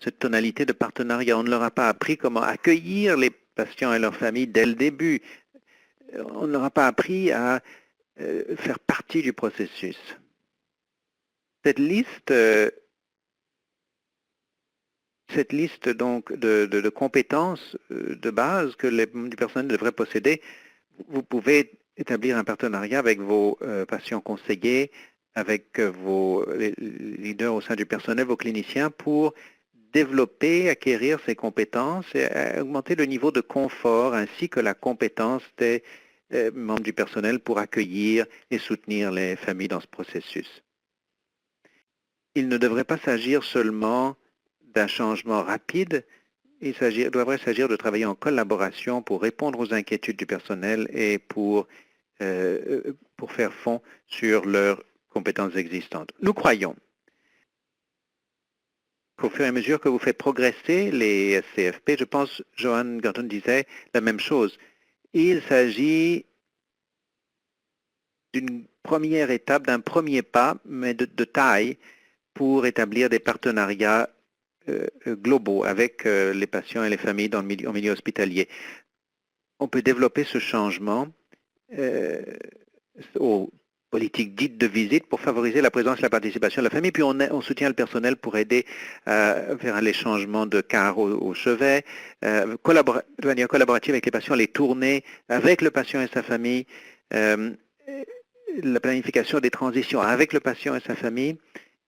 B: cette tonalité de partenariat. On ne leur a pas appris comment accueillir les patients et leurs familles dès le début. On ne leur a pas appris à faire partie du processus. Cette liste donc de compétences de base que les membres du personnel devraient posséder, vous pouvez établir un partenariat avec vos patients conseillers, avec vos leaders au sein du personnel, vos cliniciens, pour développer, acquérir ces compétences et augmenter le niveau de confort ainsi que la compétence des membres du personnel pour accueillir et soutenir les familles dans ce processus. Il ne devrait pas s'agir seulement d'un changement rapide, il devrait s'agir de travailler en collaboration pour répondre aux inquiétudes du personnel et pour faire fond sur leurs compétences existantes. Nous croyons qu'au fur et à mesure que vous faites progresser les CFP, je pense, Johan Gorton disait la même chose, il s'agit d'une première étape, d'un premier pas, mais de taille, pour établir des partenariats globaux avec les patients et les familles dans au milieu hospitalier. On peut développer ce changement aux politiques dites de visite pour favoriser la présence et la participation de la famille, puis on soutient le personnel pour aider à faire les changements de car au chevet, de manière collaborative avec les patients, les tournées avec le patient et sa famille, la planification des transitions avec le patient et sa famille,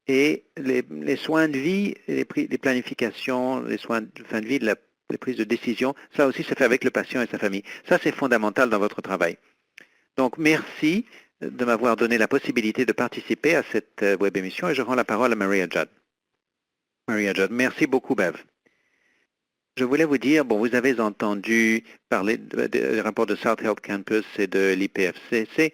B: et les soins de vie, les planifications, les soins de fin de vie, les prises de décision, ça aussi se fait avec le patient et sa famille. Ça, c'est fondamental dans votre travail. Donc, merci de m'avoir donné la possibilité de participer à cette web émission et je rends la parole à Maria Judd. Maria Judd, merci beaucoup, Bev. Je voulais vous dire, bon, vous avez entendu parler des rapports de South Health Campus et de l'IPFCC,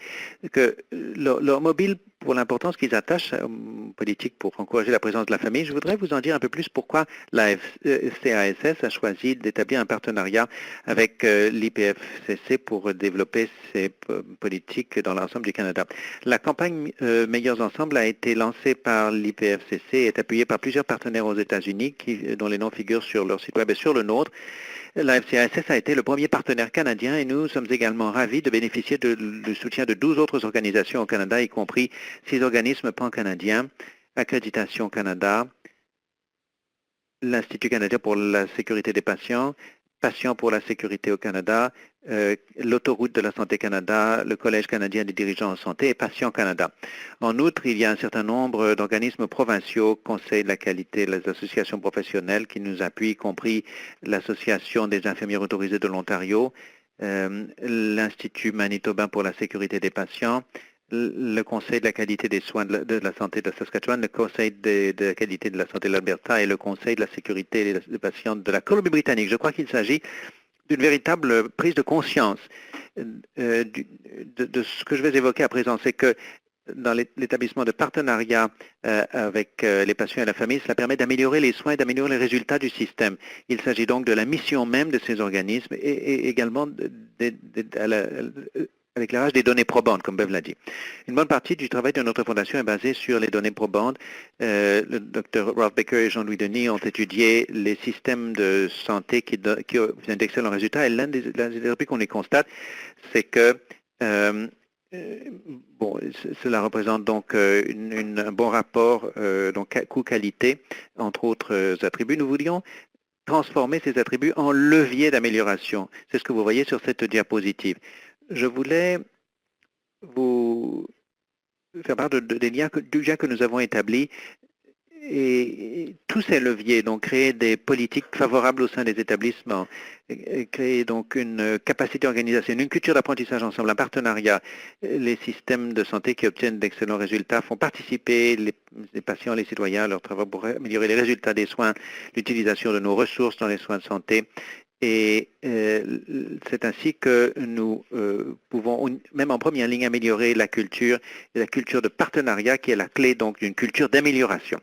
B: que leur mobile, pour l'importance qu'ils attachent aux politiques pour encourager la présence de la famille, je voudrais vous en dire un peu plus pourquoi la CASS a choisi d'établir un partenariat avec l'IPFCC pour développer ces politiques dans l'ensemble du Canada. La campagne Meilleurs Ensemble a été lancée par l'IPFCC et est appuyée par plusieurs partenaires aux États-Unis dont les noms figurent sur leur site web et sur le nôtre. La FCASS a été le premier partenaire canadien et nous sommes également ravis de bénéficier du soutien de 12 autres organisations au Canada, y compris 6 organismes pan-canadiens, Accréditation Canada, l'Institut canadien pour la sécurité des patients, Patients pour la sécurité au Canada, l'Autoroute de la santé Canada, le Collège canadien des dirigeants en santé et Patients Canada. En outre, il y a un certain nombre d'organismes provinciaux, Conseil de la qualité, les associations professionnelles qui nous appuient, y compris l'Association des infirmières autorisées de l'Ontario, l'Institut manitobain pour la sécurité des patients, le Conseil de la qualité des soins de la santé de Saskatchewan, le Conseil de la qualité de la santé de l'Alberta et le Conseil de la sécurité des patients de la Colombie-Britannique. Je crois qu'il s'agit d'une véritable prise de conscience de ce que je vais évoquer à présent. C'est que dans l'établissement de partenariat avec les patients et la famille, cela permet d'améliorer les soins et d'améliorer les résultats du système. Il s'agit donc de la mission même de ces organismes et également à l'éclairage des données probantes, comme Bev l'a dit. Une bonne partie du travail de notre fondation est basée sur les données probantes. Le Dr. Ralph Baker et Jean-Louis Denis ont étudié les systèmes de santé qui obtiennent d'excellents résultats. Et l'un des défis qu'on les constate, c'est que cela représente donc un bon rapport donc coût-qualité, entre autres attributs. Nous voulions transformer ces attributs en levier d'amélioration. C'est ce que vous voyez sur cette diapositive. Je voulais vous faire part des liens que nous avons établis et tous ces leviers, donc créer des politiques favorables au sein des établissements, créer donc une capacité organisationnelle, une culture d'apprentissage ensemble, un partenariat. Les systèmes de santé qui obtiennent d'excellents résultats font participer les patients, les citoyens à leurs travaux pour améliorer les résultats des soins, l'utilisation de nos ressources dans les soins de santé. Et c'est ainsi que nous pouvons, même en première ligne, améliorer la culture de partenariat qui est la clé donc d'une culture d'amélioration.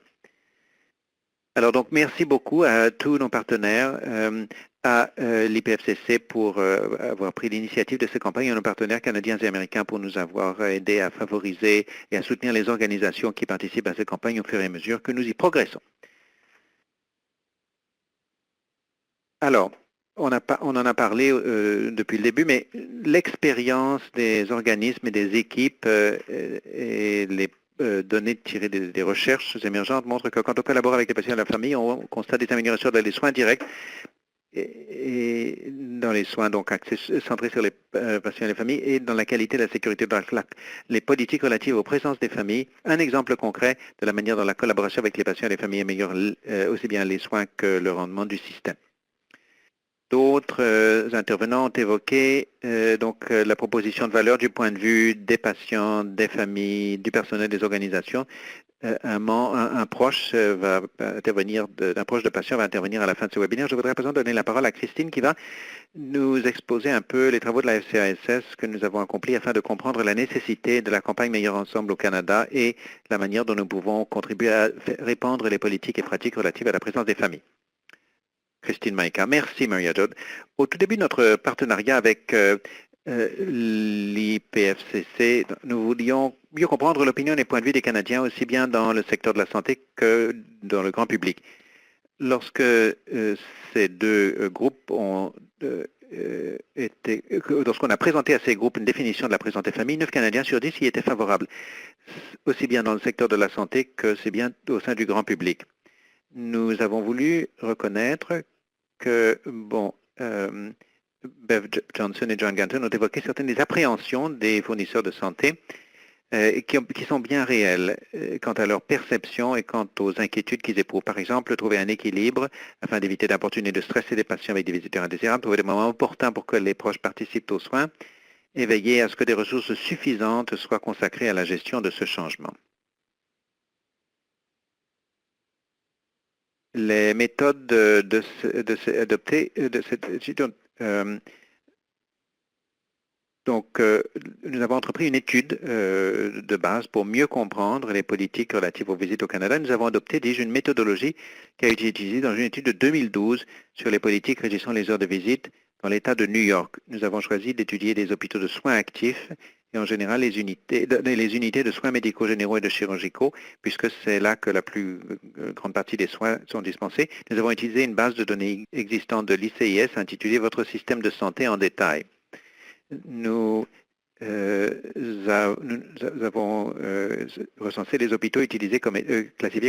B: Alors donc merci beaucoup à tous nos partenaires, à l'IPFCC pour avoir pris l'initiative de cette campagne, et à nos partenaires canadiens et américains pour nous avoir aidés à favoriser et à soutenir les organisations qui participent à cette campagne au fur et à mesure que nous y progressons. Alors, on en a parlé depuis le début, mais l'expérience des organismes et des équipes et les données tirées des recherches émergentes montrent que quand on collabore avec les patients et la famille, on constate des améliorations dans les soins directs et dans les soins donc centrés sur les patients et les familles et dans la qualité de la sécurité dans les politiques relatives aux présences des familles. Un exemple concret de la manière dont la collaboration avec les patients et les familles améliore aussi bien les soins que le rendement du système. D'autres intervenants ont évoqué la proposition de valeur du point de vue des patients, des familles, du personnel des organisations. Un proche va intervenir, un proche de patient va intervenir à la fin de ce webinaire. Je voudrais à présent donner la parole à Christine qui va nous exposer un peu les travaux de la FCASS que nous avons accomplis afin de comprendre la nécessité de la campagne Meilleur Ensemble au Canada et la manière dont nous pouvons contribuer à répandre les politiques et pratiques relatives à la présence des familles. Christine Maïka. Merci Maria Jode. Au tout début de notre partenariat avec l'IPFCC, nous voulions mieux comprendre l'opinion et les points de vue des Canadiens, aussi bien dans le secteur de la santé que dans le grand public. Lorsque ces deux groupes ont lorsqu'on a présenté à ces groupes une définition de la présence des familles, 9 Canadiens sur 10 y étaient favorables, aussi bien dans le secteur de la santé que c'est bien au sein du grand public. Nous avons voulu reconnaître que, Bev Johnson et John Ganton ont évoqué certaines des appréhensions des fournisseurs de santé qui sont bien réelles quant à leur perception et quant aux inquiétudes qu'ils éprouvent. Par exemple, trouver un équilibre afin d'éviter d'importuner et de stresser les patients avec des visiteurs indésirables, trouver des moments opportuns pour que les proches participent aux soins et veiller à ce que des ressources suffisantes soient consacrées à la gestion de ce changement. Les méthodes adoptées de cette étude nous avons entrepris une étude de base pour mieux comprendre les politiques relatives aux visites au Canada. Nous avons adopté déjà une méthodologie qui a été utilisée dans une étude de 2012 sur les politiques régissant les heures de visite dans l'État de New York. Nous avons choisi d'étudier des hôpitaux de soins actifs et en général les unités de soins médicaux généraux et de chirurgicaux, puisque c'est là que la plus grande partie des soins sont dispensés. Nous avons utilisé une base de données existante de l'ICIS intitulée « Votre système de santé en détail ». Nous avons recensé les hôpitaux classifiés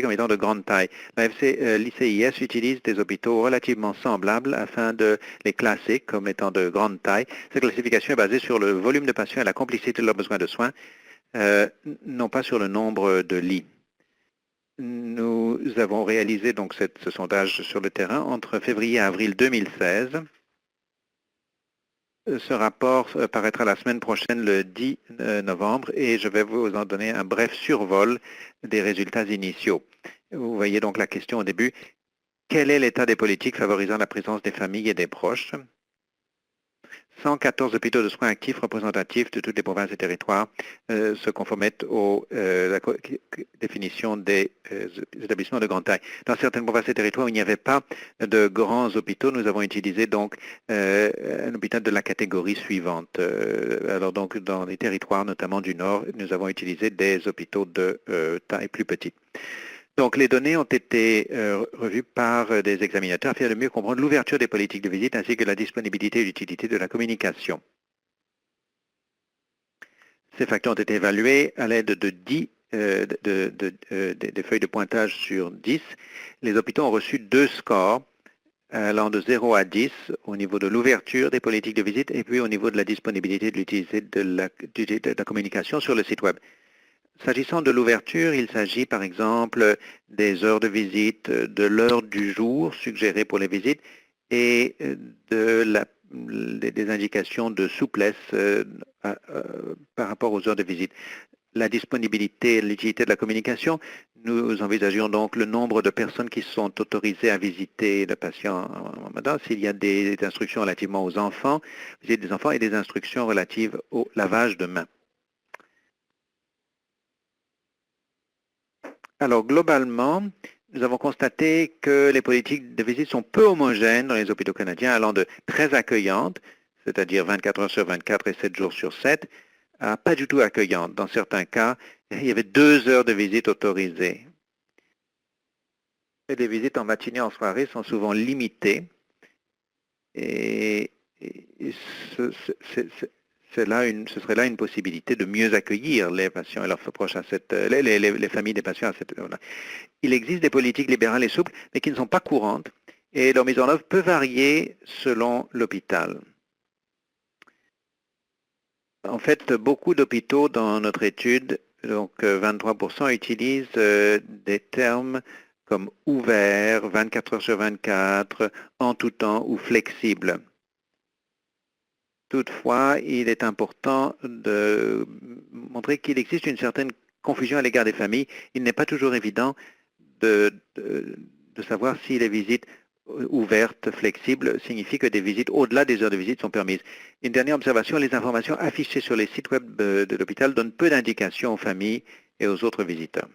B: comme étant de grande taille. L'ICIS utilise des hôpitaux relativement semblables afin de les classer comme étant de grande taille. Cette classification est basée sur le volume de patients et la complicité de leurs besoins de soins, non pas sur le nombre de lits. Nous avons réalisé donc ce sondage sur le terrain entre février et avril 2016. Ce rapport paraîtra la semaine prochaine, le 10 novembre, et je vais vous en donner un bref survol des résultats initiaux. Vous voyez donc la question au début. Quel est l'état des politiques favorisant la présence des familles et des proches? 114 hôpitaux de soins actifs représentatifs de toutes les provinces et territoires se conformaient à la définition des établissements de grande taille. Dans certaines provinces et territoires où il n'y avait pas de grands hôpitaux, nous avons utilisé donc un hôpital de la catégorie suivante. Alors donc dans les territoires notamment du Nord, nous avons utilisé des hôpitaux de taille plus petite. Donc, les données ont été revues par des examinateurs afin de mieux comprendre l'ouverture des politiques de visite ainsi que la disponibilité et l'utilité de la communication. Ces facteurs ont été évalués à l'aide de 10 des feuilles de pointage sur 10. Les hôpitaux ont reçu 2 scores allant de 0 à 10 au niveau de l'ouverture des politiques de visite et puis au niveau de la disponibilité de l'utilité de la communication sur le site Web. S'agissant de l'ouverture, il s'agit par exemple des heures de visite, de l'heure du jour suggérée pour les visites et des indications de souplesse par rapport aux heures de visite. La disponibilité et l'utilité de la communication, nous envisageons donc le nombre de personnes qui sont autorisées à visiter le patient en Ramadan, s'il y a des instructions relativement aux enfants, visite des enfants et des instructions relatives au lavage de mains. Alors, globalement, nous avons constaté que les politiques de visite sont peu homogènes dans les hôpitaux canadiens, allant de très accueillantes, c'est-à-dire 24 heures sur 24 et 7 jours sur 7, à pas du tout accueillantes. Dans certains cas, il y avait 2 heures de visite autorisées. Et les visites en matinée et en soirée sont souvent limitées. Et ce serait là une possibilité de mieux accueillir les patients et leurs proches les familles des patients à cette heure-là. Il existe des politiques libérales et souples, mais qui ne sont pas courantes et leur mise en œuvre peut varier selon l'hôpital. En fait, beaucoup d'hôpitaux dans notre étude, donc 23%, utilisent des termes comme ouvert, 24 heures sur 24, en tout temps ou flexible. Toutefois, il est important de montrer qu'il existe une certaine confusion à l'égard des familles. Il n'est pas toujours évident de savoir si les visites ouvertes, flexibles, signifient que des visites au-delà des heures de visite sont permises. Une dernière observation, les informations affichées sur les sites web de l'hôpital donnent peu d'indications aux familles et aux autres visiteurs.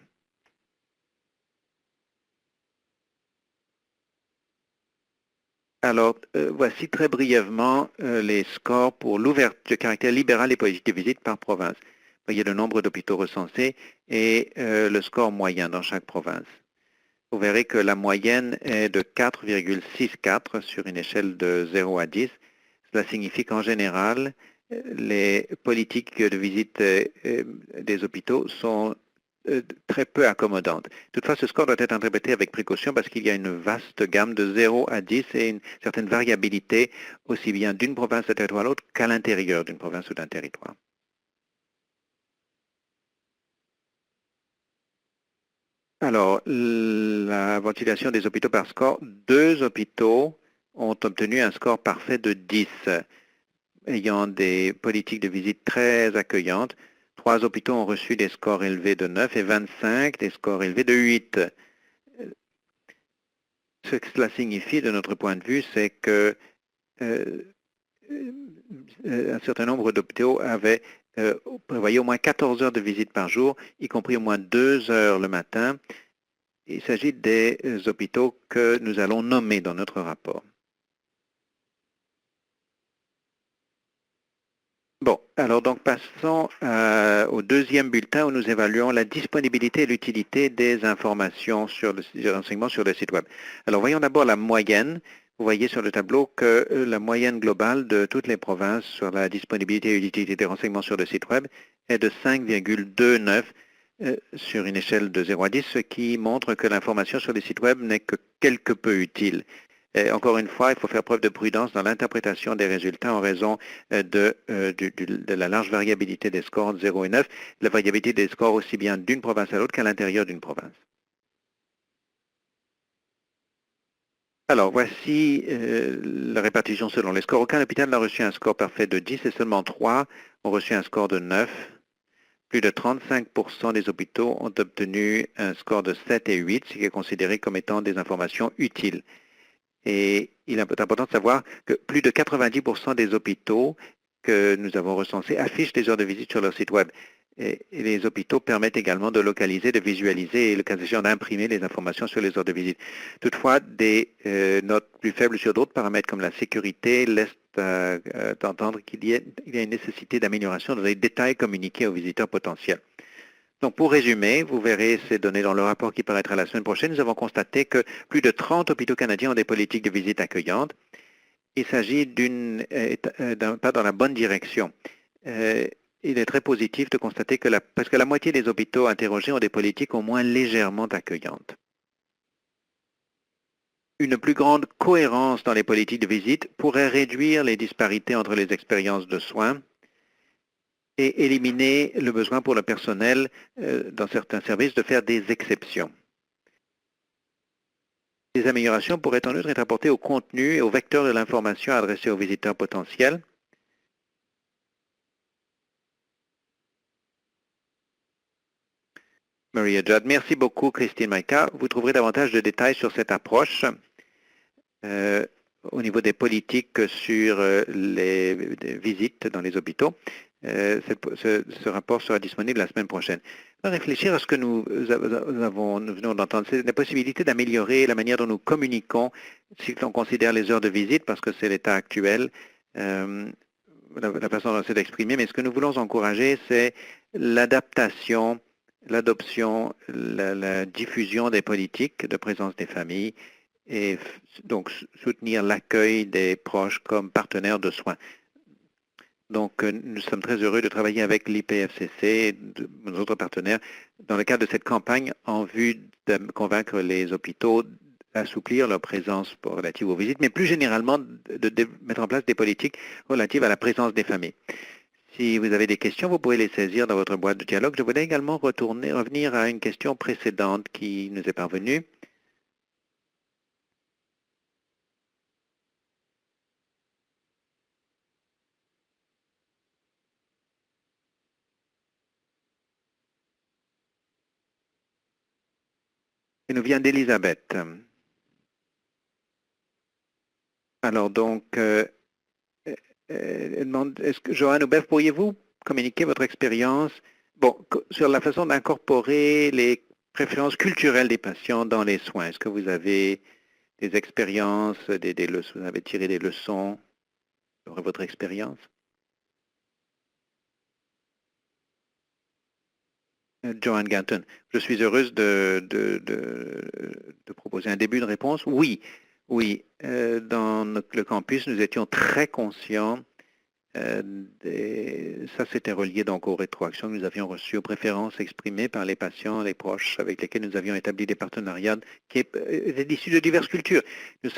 B: Alors, voici très brièvement les scores pour l'ouverture, le caractère libéral et politique de visite par province. Vous voyez le nombre d'hôpitaux recensés et le score moyen dans chaque province. Vous verrez que la moyenne est de 4,64 sur une échelle de 0 à 10. Cela signifie qu'en général, les politiques de visite des hôpitaux sont très peu accommodantes. Toutefois, ce score doit être interprété avec précaution parce qu'il y a une vaste gamme de 0 à 10 et une certaine variabilité aussi bien d'une province d'un territoire à l'autre qu'à l'intérieur d'une province ou d'un territoire. Alors, la ventilation des hôpitaux par score, 2 hôpitaux ont obtenu un score parfait de 10, ayant des politiques de visite très accueillantes. 3 hôpitaux ont reçu des scores élevés de 9 et 25 des scores élevés de 8. Ce que cela signifie, de notre point de vue, c'est que un certain nombre d'hôpitaux avaient prévoyé au moins 14 heures de visite par jour, y compris au moins 2 heures le matin. Il s'agit des hôpitaux que nous allons nommer dans notre rapport. Bon, alors donc passons au deuxième bulletin où nous évaluons la disponibilité et l'utilité des informations sur des renseignements sur le site web. Alors voyons d'abord la moyenne. Vous voyez sur le tableau que la moyenne globale de toutes les provinces sur la disponibilité et l'utilité des renseignements sur le site web est de 5,29 sur une échelle de 0 à 10, ce qui montre que l'information sur les sites web n'est que quelque peu utile. Et encore une fois, il faut faire preuve de prudence dans l'interprétation des résultats en raison de la large variabilité des scores de 0 et 9, la variabilité des scores aussi bien d'une province à l'autre qu'à l'intérieur d'une province. Alors, voici la répartition selon les scores. Aucun hôpital n'a reçu un score parfait de 10 et seulement 3 ont reçu un score de 9. Plus de 35% des hôpitaux ont obtenu un score de 7 et 8, ce qui est considéré comme étant des informations utiles. Et il est important de savoir que plus de 90% des hôpitaux que nous avons recensés affichent des heures de visite sur leur site web. Et les hôpitaux permettent également de localiser, de visualiser et, le cas échéant, d'imprimer les informations sur les heures de visite. Toutefois, des notes plus faibles sur d'autres paramètres comme la sécurité laissent d'entendre qu'il y a une nécessité d'amélioration dans les détails communiqués aux visiteurs potentiels. Donc, pour résumer, vous verrez ces données dans le rapport qui paraîtra la semaine prochaine. Nous avons constaté que plus de 30 hôpitaux canadiens ont des politiques de visite accueillantes. Il s'agit d'un pas dans la bonne direction. Il est très positif de constater que presque la moitié des hôpitaux interrogés ont des politiques au moins légèrement accueillantes. Une plus grande cohérence dans les politiques de visite pourrait réduire les disparités entre les expériences de soins et éliminer le besoin pour le personnel dans certains services de faire des exceptions. Ces améliorations pourraient en outre être apportées au contenu et au vecteur de l'information adressée aux visiteurs potentiels. Maria Judd, merci beaucoup Christine Maïka. Vous trouverez davantage de détails sur cette approche au niveau des politiques sur les visites dans les hôpitaux. Ce rapport sera disponible la semaine prochaine. On va réfléchir à ce que nous venons d'entendre, c'est la possibilité d'améliorer la manière dont nous communiquons si l'on considère les heures de visite, parce que c'est l'état actuel, la façon dont c'est exprimé, mais ce que nous voulons encourager, c'est l'adaptation, l'adoption, la diffusion des politiques de présence des familles et donc soutenir l'accueil des proches comme partenaires de soins. Donc, nous sommes très heureux de travailler avec l'IPFCC et nos autres partenaires dans le cadre de cette campagne en vue de convaincre les hôpitaux assouplir leur présence relative aux visites, mais plus généralement de mettre en place des politiques relatives à la présence des familles. Si vous avez des questions, vous pouvez les saisir dans votre boîte de dialogue. Je voulais également revenir à une question précédente qui nous est parvenue. Elle nous vient d'Elisabeth. Alors donc, elle demande, est-ce que Joanne ou Bev, pourriez-vous communiquer votre expérience sur la façon d'incorporer les préférences culturelles des patients dans les soins? Est-ce que vous avez des expériences, des leçons, vous avez tiré des leçons sur votre expérience? Joanne Ganton, je suis heureuse de proposer un début de réponse. Oui, oui. Dans le campus, nous étions très conscients. Ça, c'était relié donc aux rétroactions que nous avions reçues, aux préférences exprimées par les patients, les proches avec lesquels nous avions établi des partenariats qui étaient issus de diverses cultures. Nous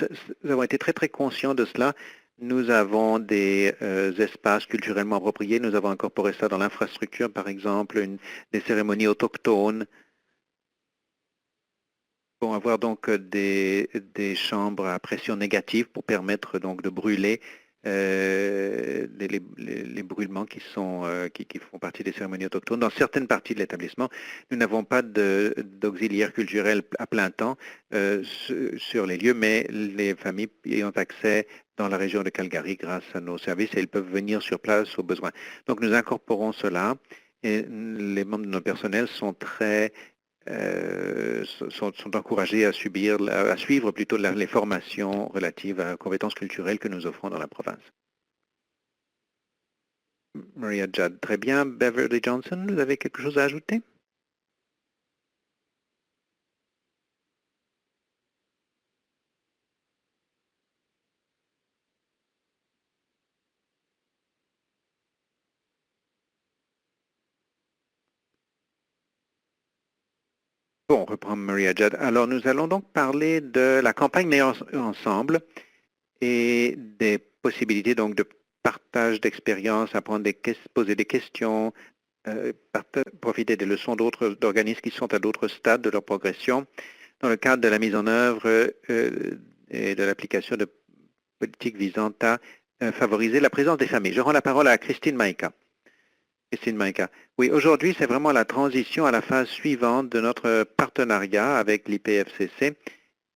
B: avons été très, très conscients de cela. Nous avons des espaces culturellement appropriés. Nous avons incorporé ça dans l'infrastructure, par exemple, des cérémonies autochtones. Pour avoir donc des chambres à pression négative pour permettre donc de brûler les brûlements qui font partie des cérémonies autochtones. Dans certaines parties de l'établissement, nous n'avons pas d'auxiliaire culturel à plein temps sur les lieux, mais les familles y ont accès dans la région de Calgary grâce à nos services et ils peuvent venir sur place au besoin. Donc nous incorporons cela et les membres de notre personnel sont très sont encouragés à suivre plutôt les formations relatives à compétences culturelles que nous offrons dans la province. Maria Judd, très bien. Beverly Johnson, vous avez quelque chose à ajouter? Bon, on reprend Maria Judd. Alors, nous allons donc parler de la campagne Meilleurs Ensemble et des possibilités donc de partage d'expériences, poser des questions, profiter des leçons d'autres organismes qui sont à d'autres stades de leur progression dans le cadre de la mise en œuvre et de l'application de politiques visant à favoriser la présence des familles. Je rends la parole à Christine Maïka. Christine Maïka. Oui, aujourd'hui, c'est vraiment la transition à la phase suivante de notre partenariat avec l'IPFCC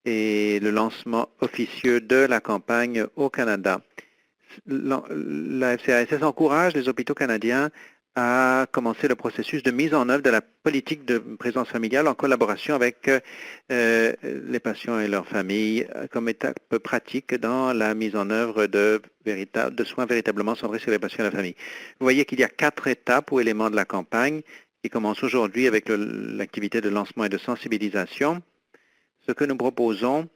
B: et le lancement officieux de la campagne au Canada. La FCASS encourage les hôpitaux canadiens à commencer le processus de mise en œuvre de la politique de présence familiale en collaboration avec les patients et leurs familles comme étape pratique dans la mise en œuvre de soins véritablement centrés sur les patients et la famille. Vous voyez qu'il y a 4 étapes ou éléments de la campagne qui commencent aujourd'hui avec l'activité de lancement et de sensibilisation. Ce que nous proposons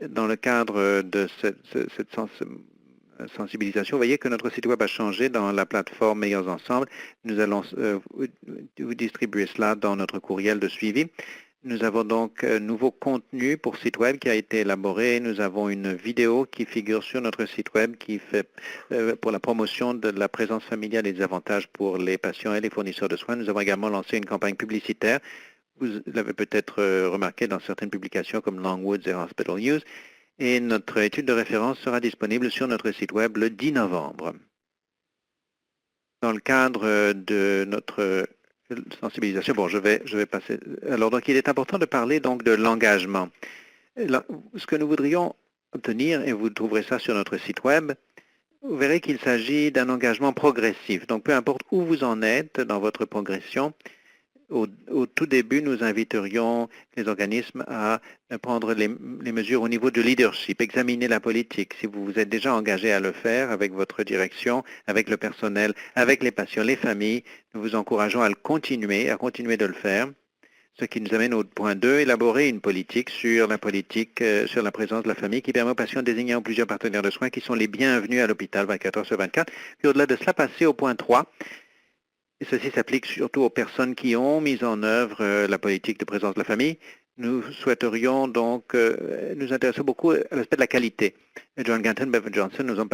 B: dans le cadre de cette sensibilisation, vous voyez que notre site web a changé dans la plateforme Meilleurs Ensemble. Nous allons vous distribuer cela dans notre courriel de suivi. Nous avons donc un nouveau contenu pour site web qui a été élaboré. Nous avons une vidéo qui figure sur notre site web qui fait pour la promotion de la présence familiale et des avantages pour les patients et les fournisseurs de soins. Nous avons également lancé une campagne publicitaire. Vous l'avez peut-être remarqué dans certaines publications comme Longwoods et Hospital News. Et notre étude de référence sera disponible sur notre site web le 10 novembre. Dans le cadre de notre sensibilisation, bon, je vais passer. Alors, donc, il est important de parler donc de l'engagement. Ce que nous voudrions obtenir, et vous trouverez ça sur notre site web, vous verrez qu'il s'agit d'un engagement progressif. Donc, peu importe où vous en êtes dans votre progression, au tout début, nous inviterions les organismes à prendre les mesures au niveau du leadership, examiner la politique. Si vous vous êtes déjà engagé à le faire avec votre direction, avec le personnel, avec les patients, les familles, nous vous encourageons à continuer de le faire. Ce qui nous amène au point 2, élaborer une politique sur la présence de la famille qui permet aux patients désignant plusieurs partenaires de soins qui sont les bienvenus à l'hôpital 24 heures sur 24. Puis au-delà de cela, passer au point 3. Et ceci s'applique surtout aux personnes qui ont mis en œuvre la politique de présence de la famille, Nous souhaiterions donc nous intéresser beaucoup à l'aspect de la qualité. John Ganton, Bevan Johnson nous ont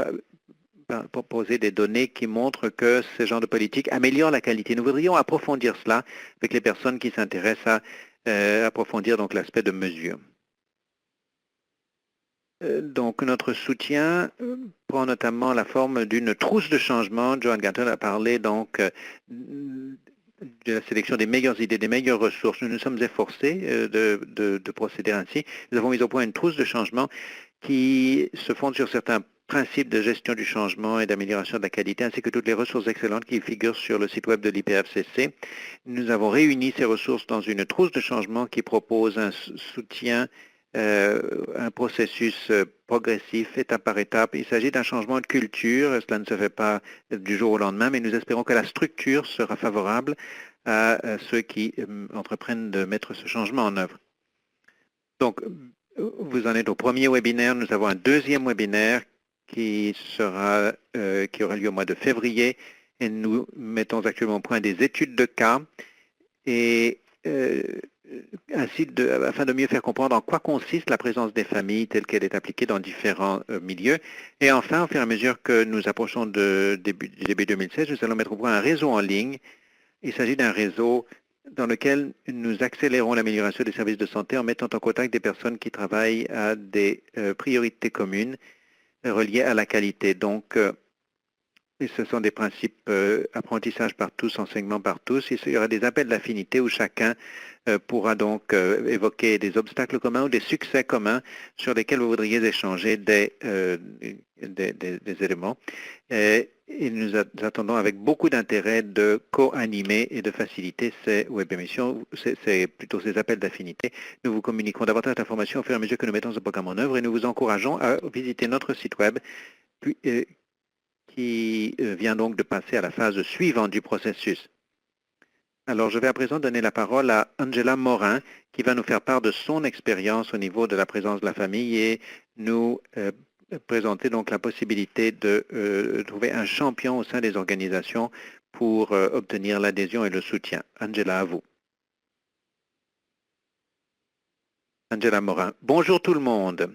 B: proposer des données qui montrent que ce genre de politique améliore la qualité. Nous voudrions approfondir cela avec les personnes qui s'intéressent à approfondir donc l'aspect de mesure. Donc notre soutien prend notamment la forme d'une trousse de changement. John Ganton a parlé donc de la sélection des meilleures idées, des meilleures ressources. Nous nous sommes efforcés de procéder ainsi. Nous avons mis au point une trousse de changement qui se fonde sur certains principes de gestion du changement et d'amélioration de la qualité, ainsi que toutes les ressources excellentes qui figurent sur le site web de l'IPFCC. Nous avons réuni ces ressources dans une trousse de changement qui propose un soutien, un processus progressif, étape par étape. Il s'agit d'un changement de culture. Cela ne se fait pas du jour au lendemain, mais nous espérons que la structure sera favorable à ceux qui entreprennent de mettre ce changement en œuvre. Donc, vous en êtes au premier webinaire. Nous avons un deuxième webinaire qui aura lieu au mois de février, et nous mettons actuellement au point des études de cas et afin de mieux faire comprendre en quoi consiste la présence des familles telle qu'elle est appliquée dans différents milieux. Et enfin, au fur et à mesure que nous approchons du début 2016, nous allons mettre au point un réseau en ligne. Il s'agit d'un réseau dans lequel nous accélérons l'amélioration des services de santé en mettant en contact des personnes qui travaillent à des priorités communes reliés à la qualité. Donc, ce sont des principes apprentissage par tous, enseignement par tous. Il y aura des appels d'affinité où chacun pourra donc évoquer des obstacles communs ou des succès communs sur lesquels vous voudriez échanger des éléments. Et nous attendons avec beaucoup d'intérêt de co-animer et de faciliter ces web émissions, plutôt ces appels d'affinité. Nous vous communiquerons davantage d'informations au fur et à mesure que nous mettons ce programme en œuvre et nous vous encourageons à visiter notre site web qui vient donc de passer à la phase suivante du processus. Alors, je vais à présent donner la parole à Angela Morin, qui va nous faire part de son expérience au niveau de la présence de la famille et nous présenter donc la possibilité de trouver un champion au sein des organisations pour obtenir l'adhésion et le soutien. Angela, à vous. Angela Morin. Bonjour tout le monde.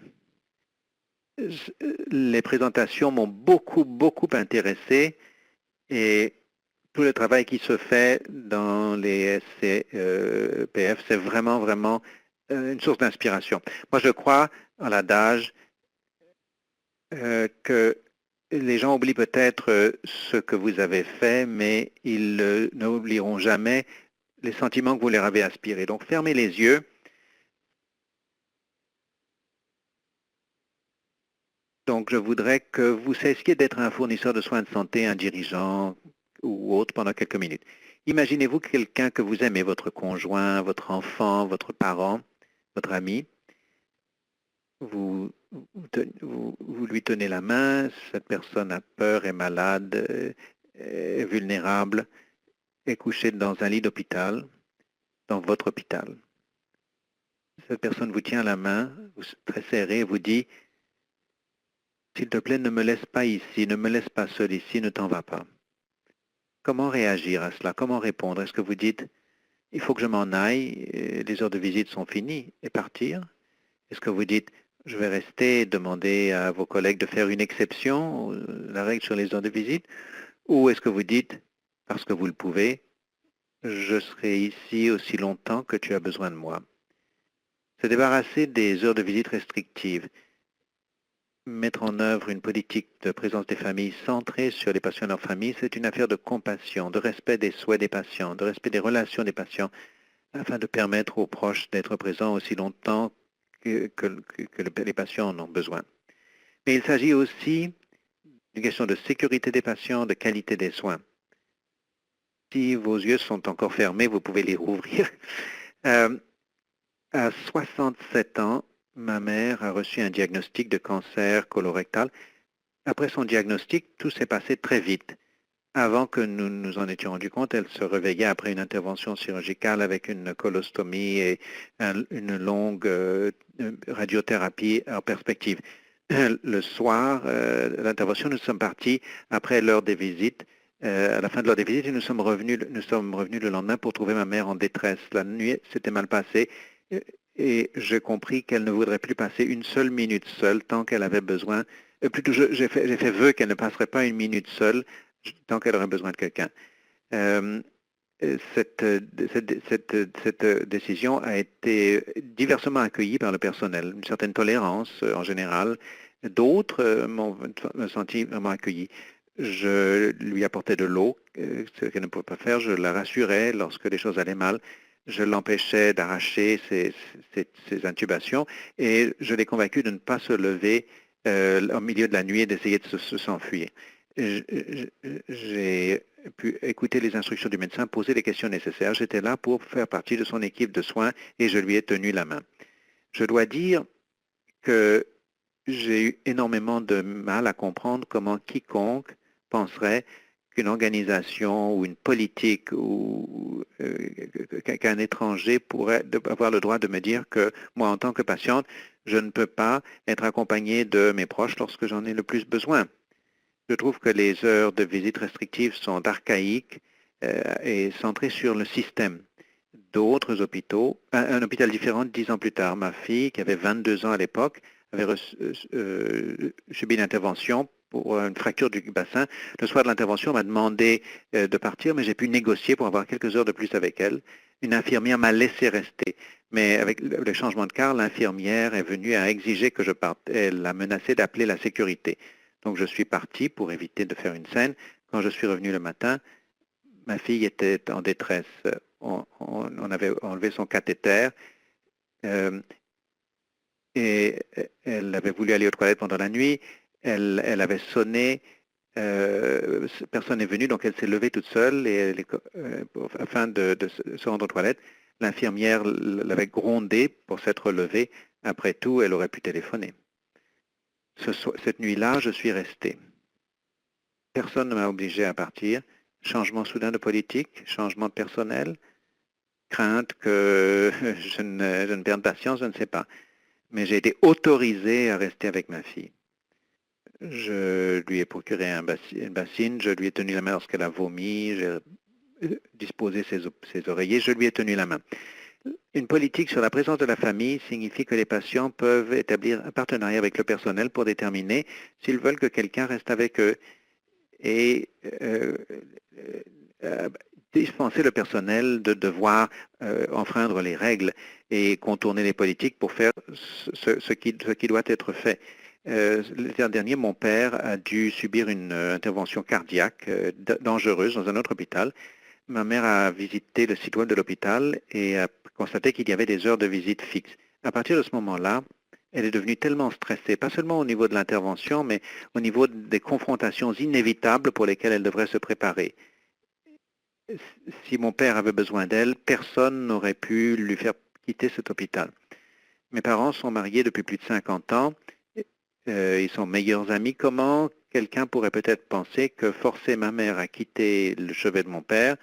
B: Les présentations m'ont beaucoup intéressé et tout le travail qui se fait dans les SCPF, c'est vraiment une source d'inspiration. Moi, je crois en l'adage que les gens oublient peut-être ce que vous avez fait, mais ils n'oublieront jamais les sentiments que vous leur avez aspirés. Donc, fermez les yeux. Donc, je voudrais que vous cessiez d'être un fournisseur de soins de santé, un dirigeant ou autre pendant quelques minutes. Imaginez-vous quelqu'un que vous aimez, votre conjoint, votre enfant, votre parent, votre ami. Vous lui tenez la main, cette personne a peur, est malade, est vulnérable, est couchée dans un lit d'hôpital, dans votre hôpital. Cette personne vous tient la main, très serrée, et vous dit « S'il te plaît, ne me laisse pas ici, ne me laisse pas seul ici, ne t'en vas pas. » Comment réagir à cela? Comment répondre? Est-ce que vous dites « Il faut que je m'en aille, les heures de visite sont finies » et partir? Est-ce que vous dites « Je vais rester et demander à vos collègues de faire une exception, la règle sur les heures de visite » ou est-ce que vous dites « Parce que vous le pouvez, je serai ici aussi longtemps que tu as besoin de moi ». Se débarrasser des heures de visite restrictives, mettre en œuvre une politique de présence des familles centrée sur les patients et leurs familles, c'est une affaire de compassion, de respect des souhaits des patients, de respect des relations des patients, afin de permettre aux proches d'être présents aussi longtemps que les patients en ont besoin. Mais il s'agit aussi d'une question de sécurité des patients, de qualité des soins. Si vos yeux sont encore fermés, vous pouvez les rouvrir. À 67 ans, ma mère a reçu un diagnostic de cancer colorectal. Après son diagnostic, tout s'est passé très vite. Avant que nous nous en étions rendus compte, elle se réveillait après une intervention chirurgicale avec une colostomie et une longue radiothérapie en perspective. Le soir de l'intervention, nous sommes partis après l'heure des visites. À la fin de l'heure des visites, nous sommes revenus le lendemain pour trouver ma mère en détresse. La nuit s'était mal passée. et j'ai compris qu'elle ne voudrait plus passer une seule minute seule tant qu'elle avait besoin. Plutôt, j'ai fait vœu qu'elle ne passerait pas une minute seule tant qu'elle aurait besoin de quelqu'un. Euh, cette décision a été diversement accueillie par le personnel, une certaine tolérance en général. D'autres m'ont senti vraiment accueilli. Je lui apportais de l'eau, ce qu'elle ne pouvait pas faire. Je la rassurais lorsque les choses allaient mal. Je l'empêchais d'arracher ses intubations et je l'ai convaincu de ne pas se lever au milieu de la nuit et d'essayer de s'enfuir. J'ai pu écouter les instructions du médecin, poser les questions nécessaires. J'étais là pour faire partie de son équipe de soins et je lui ai tenu la main. Je dois dire que j'ai eu énormément de mal à comprendre comment quiconque penserait qu'une organisation ou une politique ou qu'un étranger pourrait avoir le droit de me dire que moi, en tant que patiente, je ne peux pas être accompagné de mes proches lorsque j'en ai le plus besoin. Je trouve que les heures de visite restrictives sont archaïques et centrées sur le système. D'autres hôpitaux, un hôpital différent 10 ans plus tard, ma fille, qui avait 22 ans à l'époque, avait subi une intervention pour une fracture du bassin. Le soir de l'intervention, on m'a demandé de partir, mais j'ai pu négocier pour avoir quelques heures de plus avec elle. Une infirmière m'a laissé rester. Mais avec le changement de quart, l'infirmière est venue à exiger que je parte. Elle a menacé d'appeler la sécurité. Donc je suis parti pour éviter de faire une scène. Quand je suis revenu le matin, ma fille était en détresse. On avait enlevé son cathéter et elle avait voulu aller aux toilettes pendant la nuit. Elle avait sonné. Personne n'est venu, donc elle s'est levée toute seule et afin de se rendre aux toilettes. L'infirmière l'avait grondée pour s'être levée. Après tout, elle aurait pu téléphoner. Cette nuit-là, je suis resté. Personne ne m'a obligé à partir. Changement soudain de politique, changement de personnel, crainte que je ne perde patience, je ne sais pas. Mais j'ai été autorisé à rester avec ma fille. Je lui ai procuré une bassine, je lui ai tenu la main lorsqu'elle a vomi, j'ai disposé ses oreillers, je lui ai tenu la main. Une politique sur la présence de la famille signifie que les patients peuvent établir un partenariat avec le personnel pour déterminer s'ils veulent que quelqu'un reste avec eux et dispenser le personnel de devoir enfreindre les règles et contourner les politiques pour faire ce qui doit être fait. L'été dernier, mon père a dû subir une intervention cardiaque dangereuse dans un autre hôpital. Ma mère a visité le site web de l'hôpital et a constaté qu'il y avait des heures de visite fixes. À partir de ce moment-là, elle est devenue tellement stressée, pas seulement au niveau de l'intervention, mais au niveau des confrontations inévitables pour lesquelles elle devrait se préparer. Si mon père avait besoin d'elle, personne n'aurait pu lui faire quitter cet hôpital. Mes parents sont mariés depuis plus de 50 ans. Ils sont meilleurs amis. Comment quelqu'un pourrait peut-être penser que forcer ma mère à quitter le chevet de mon père,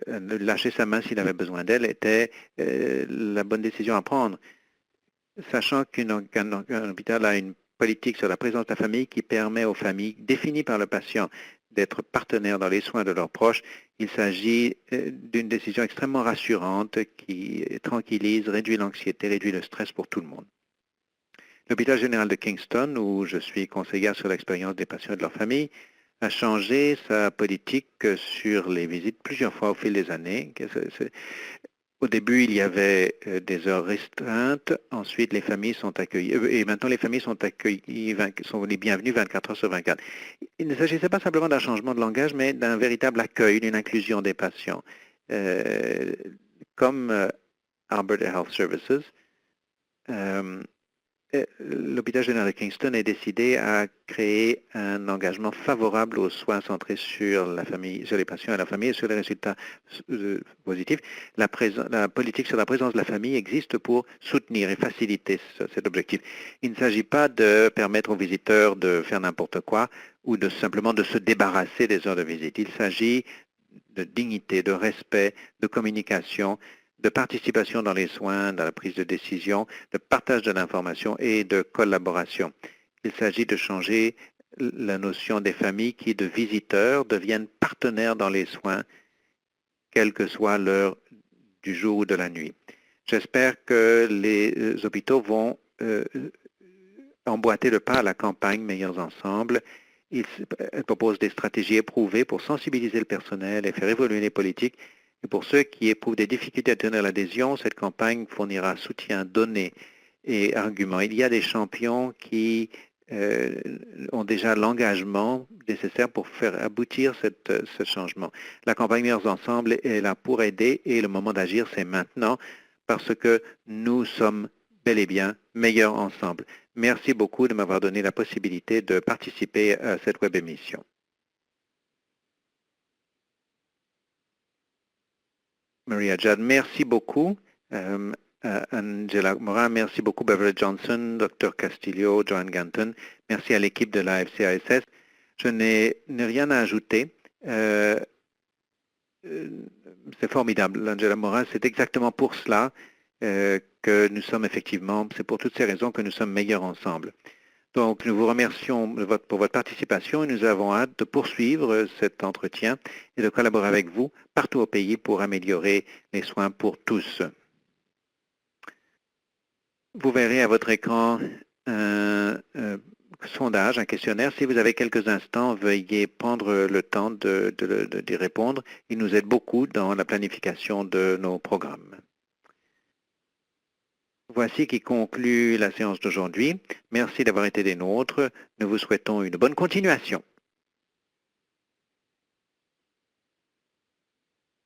B: lâcher sa main s'il avait besoin d'elle, était la bonne décision à prendre, sachant qu'un hôpital a une politique sur la présence de la famille qui permet aux familles, définies par le patient, d'être partenaires dans les soins de leurs proches. Il s'agit d'une décision extrêmement rassurante qui tranquillise, réduit l'anxiété, réduit le stress pour tout le monde. L'hôpital général de Kingston, où je suis conseillère sur l'expérience des patients et de leur famille, a changé sa politique sur les visites plusieurs fois au fil des années. Au début, il y avait des heures restreintes. Ensuite, les familles sont accueillies. Et maintenant, les familles sont accueillies, sont les bienvenues 24 heures sur 24. Il ne s'agissait pas simplement d'un changement de langage, mais d'un véritable accueil, d'une inclusion des patients. Comme Alberta Health Services, l'hôpital général de Kingston est décidé à créer un engagement favorable aux soins centrés sur la famille, sur les patients et la famille et sur les résultats positifs. La politique sur la présence de la famille existe pour soutenir et faciliter cet objectif. Il ne s'agit pas de permettre aux visiteurs de faire n'importe quoi ou simplement de se débarrasser des heures de visite. Il s'agit de dignité, de respect, de communication, de participation dans les soins, dans la prise de décision, de partage de l'information et de collaboration. Il s'agit de changer la notion des familles qui, de visiteurs, deviennent partenaires dans les soins, quelle que soit l'heure du jour ou de la nuit. J'espère que les hôpitaux vont emboîter le pas à la campagne Meilleurs Ensemble. Elle propose des stratégies éprouvées pour sensibiliser le personnel et faire évoluer les politiques. Et pour ceux qui éprouvent des difficultés à tenir l'adhésion, cette campagne fournira soutien, données et arguments. Il y a des champions qui ont déjà l'engagement nécessaire pour faire aboutir ce changement. La campagne Meilleurs Ensemble est là pour aider et le moment d'agir, c'est maintenant parce que nous sommes bel et bien meilleurs ensemble. Merci beaucoup de m'avoir donné la possibilité de participer à cette web émission. Maria Judd, merci beaucoup. Angela Morin, merci beaucoup. Beverly Johnson, Dr. Castillo, Joanne Ganton. Merci à l'équipe de la FCASS. Je n'ai rien à ajouter. C'est formidable, Angela Morin. C'est exactement pour cela que nous sommes effectivement, c'est pour toutes ces raisons que nous sommes meilleurs ensemble. Donc, nous vous remercions pour votre participation et nous avons hâte de poursuivre cet entretien et de collaborer avec vous partout au pays pour améliorer les soins pour tous. Vous verrez à votre écran un sondage, un questionnaire. Si vous avez quelques instants, veuillez prendre le temps d'y répondre. Il nous aide beaucoup dans la planification de nos programmes. Voici qui conclut la séance d'aujourd'hui. Merci d'avoir été des nôtres. Nous vous souhaitons une bonne continuation.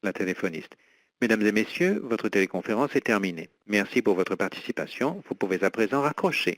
B: La téléphoniste. Mesdames et messieurs, votre téléconférence est terminée. Merci pour votre participation. Vous pouvez à présent raccrocher.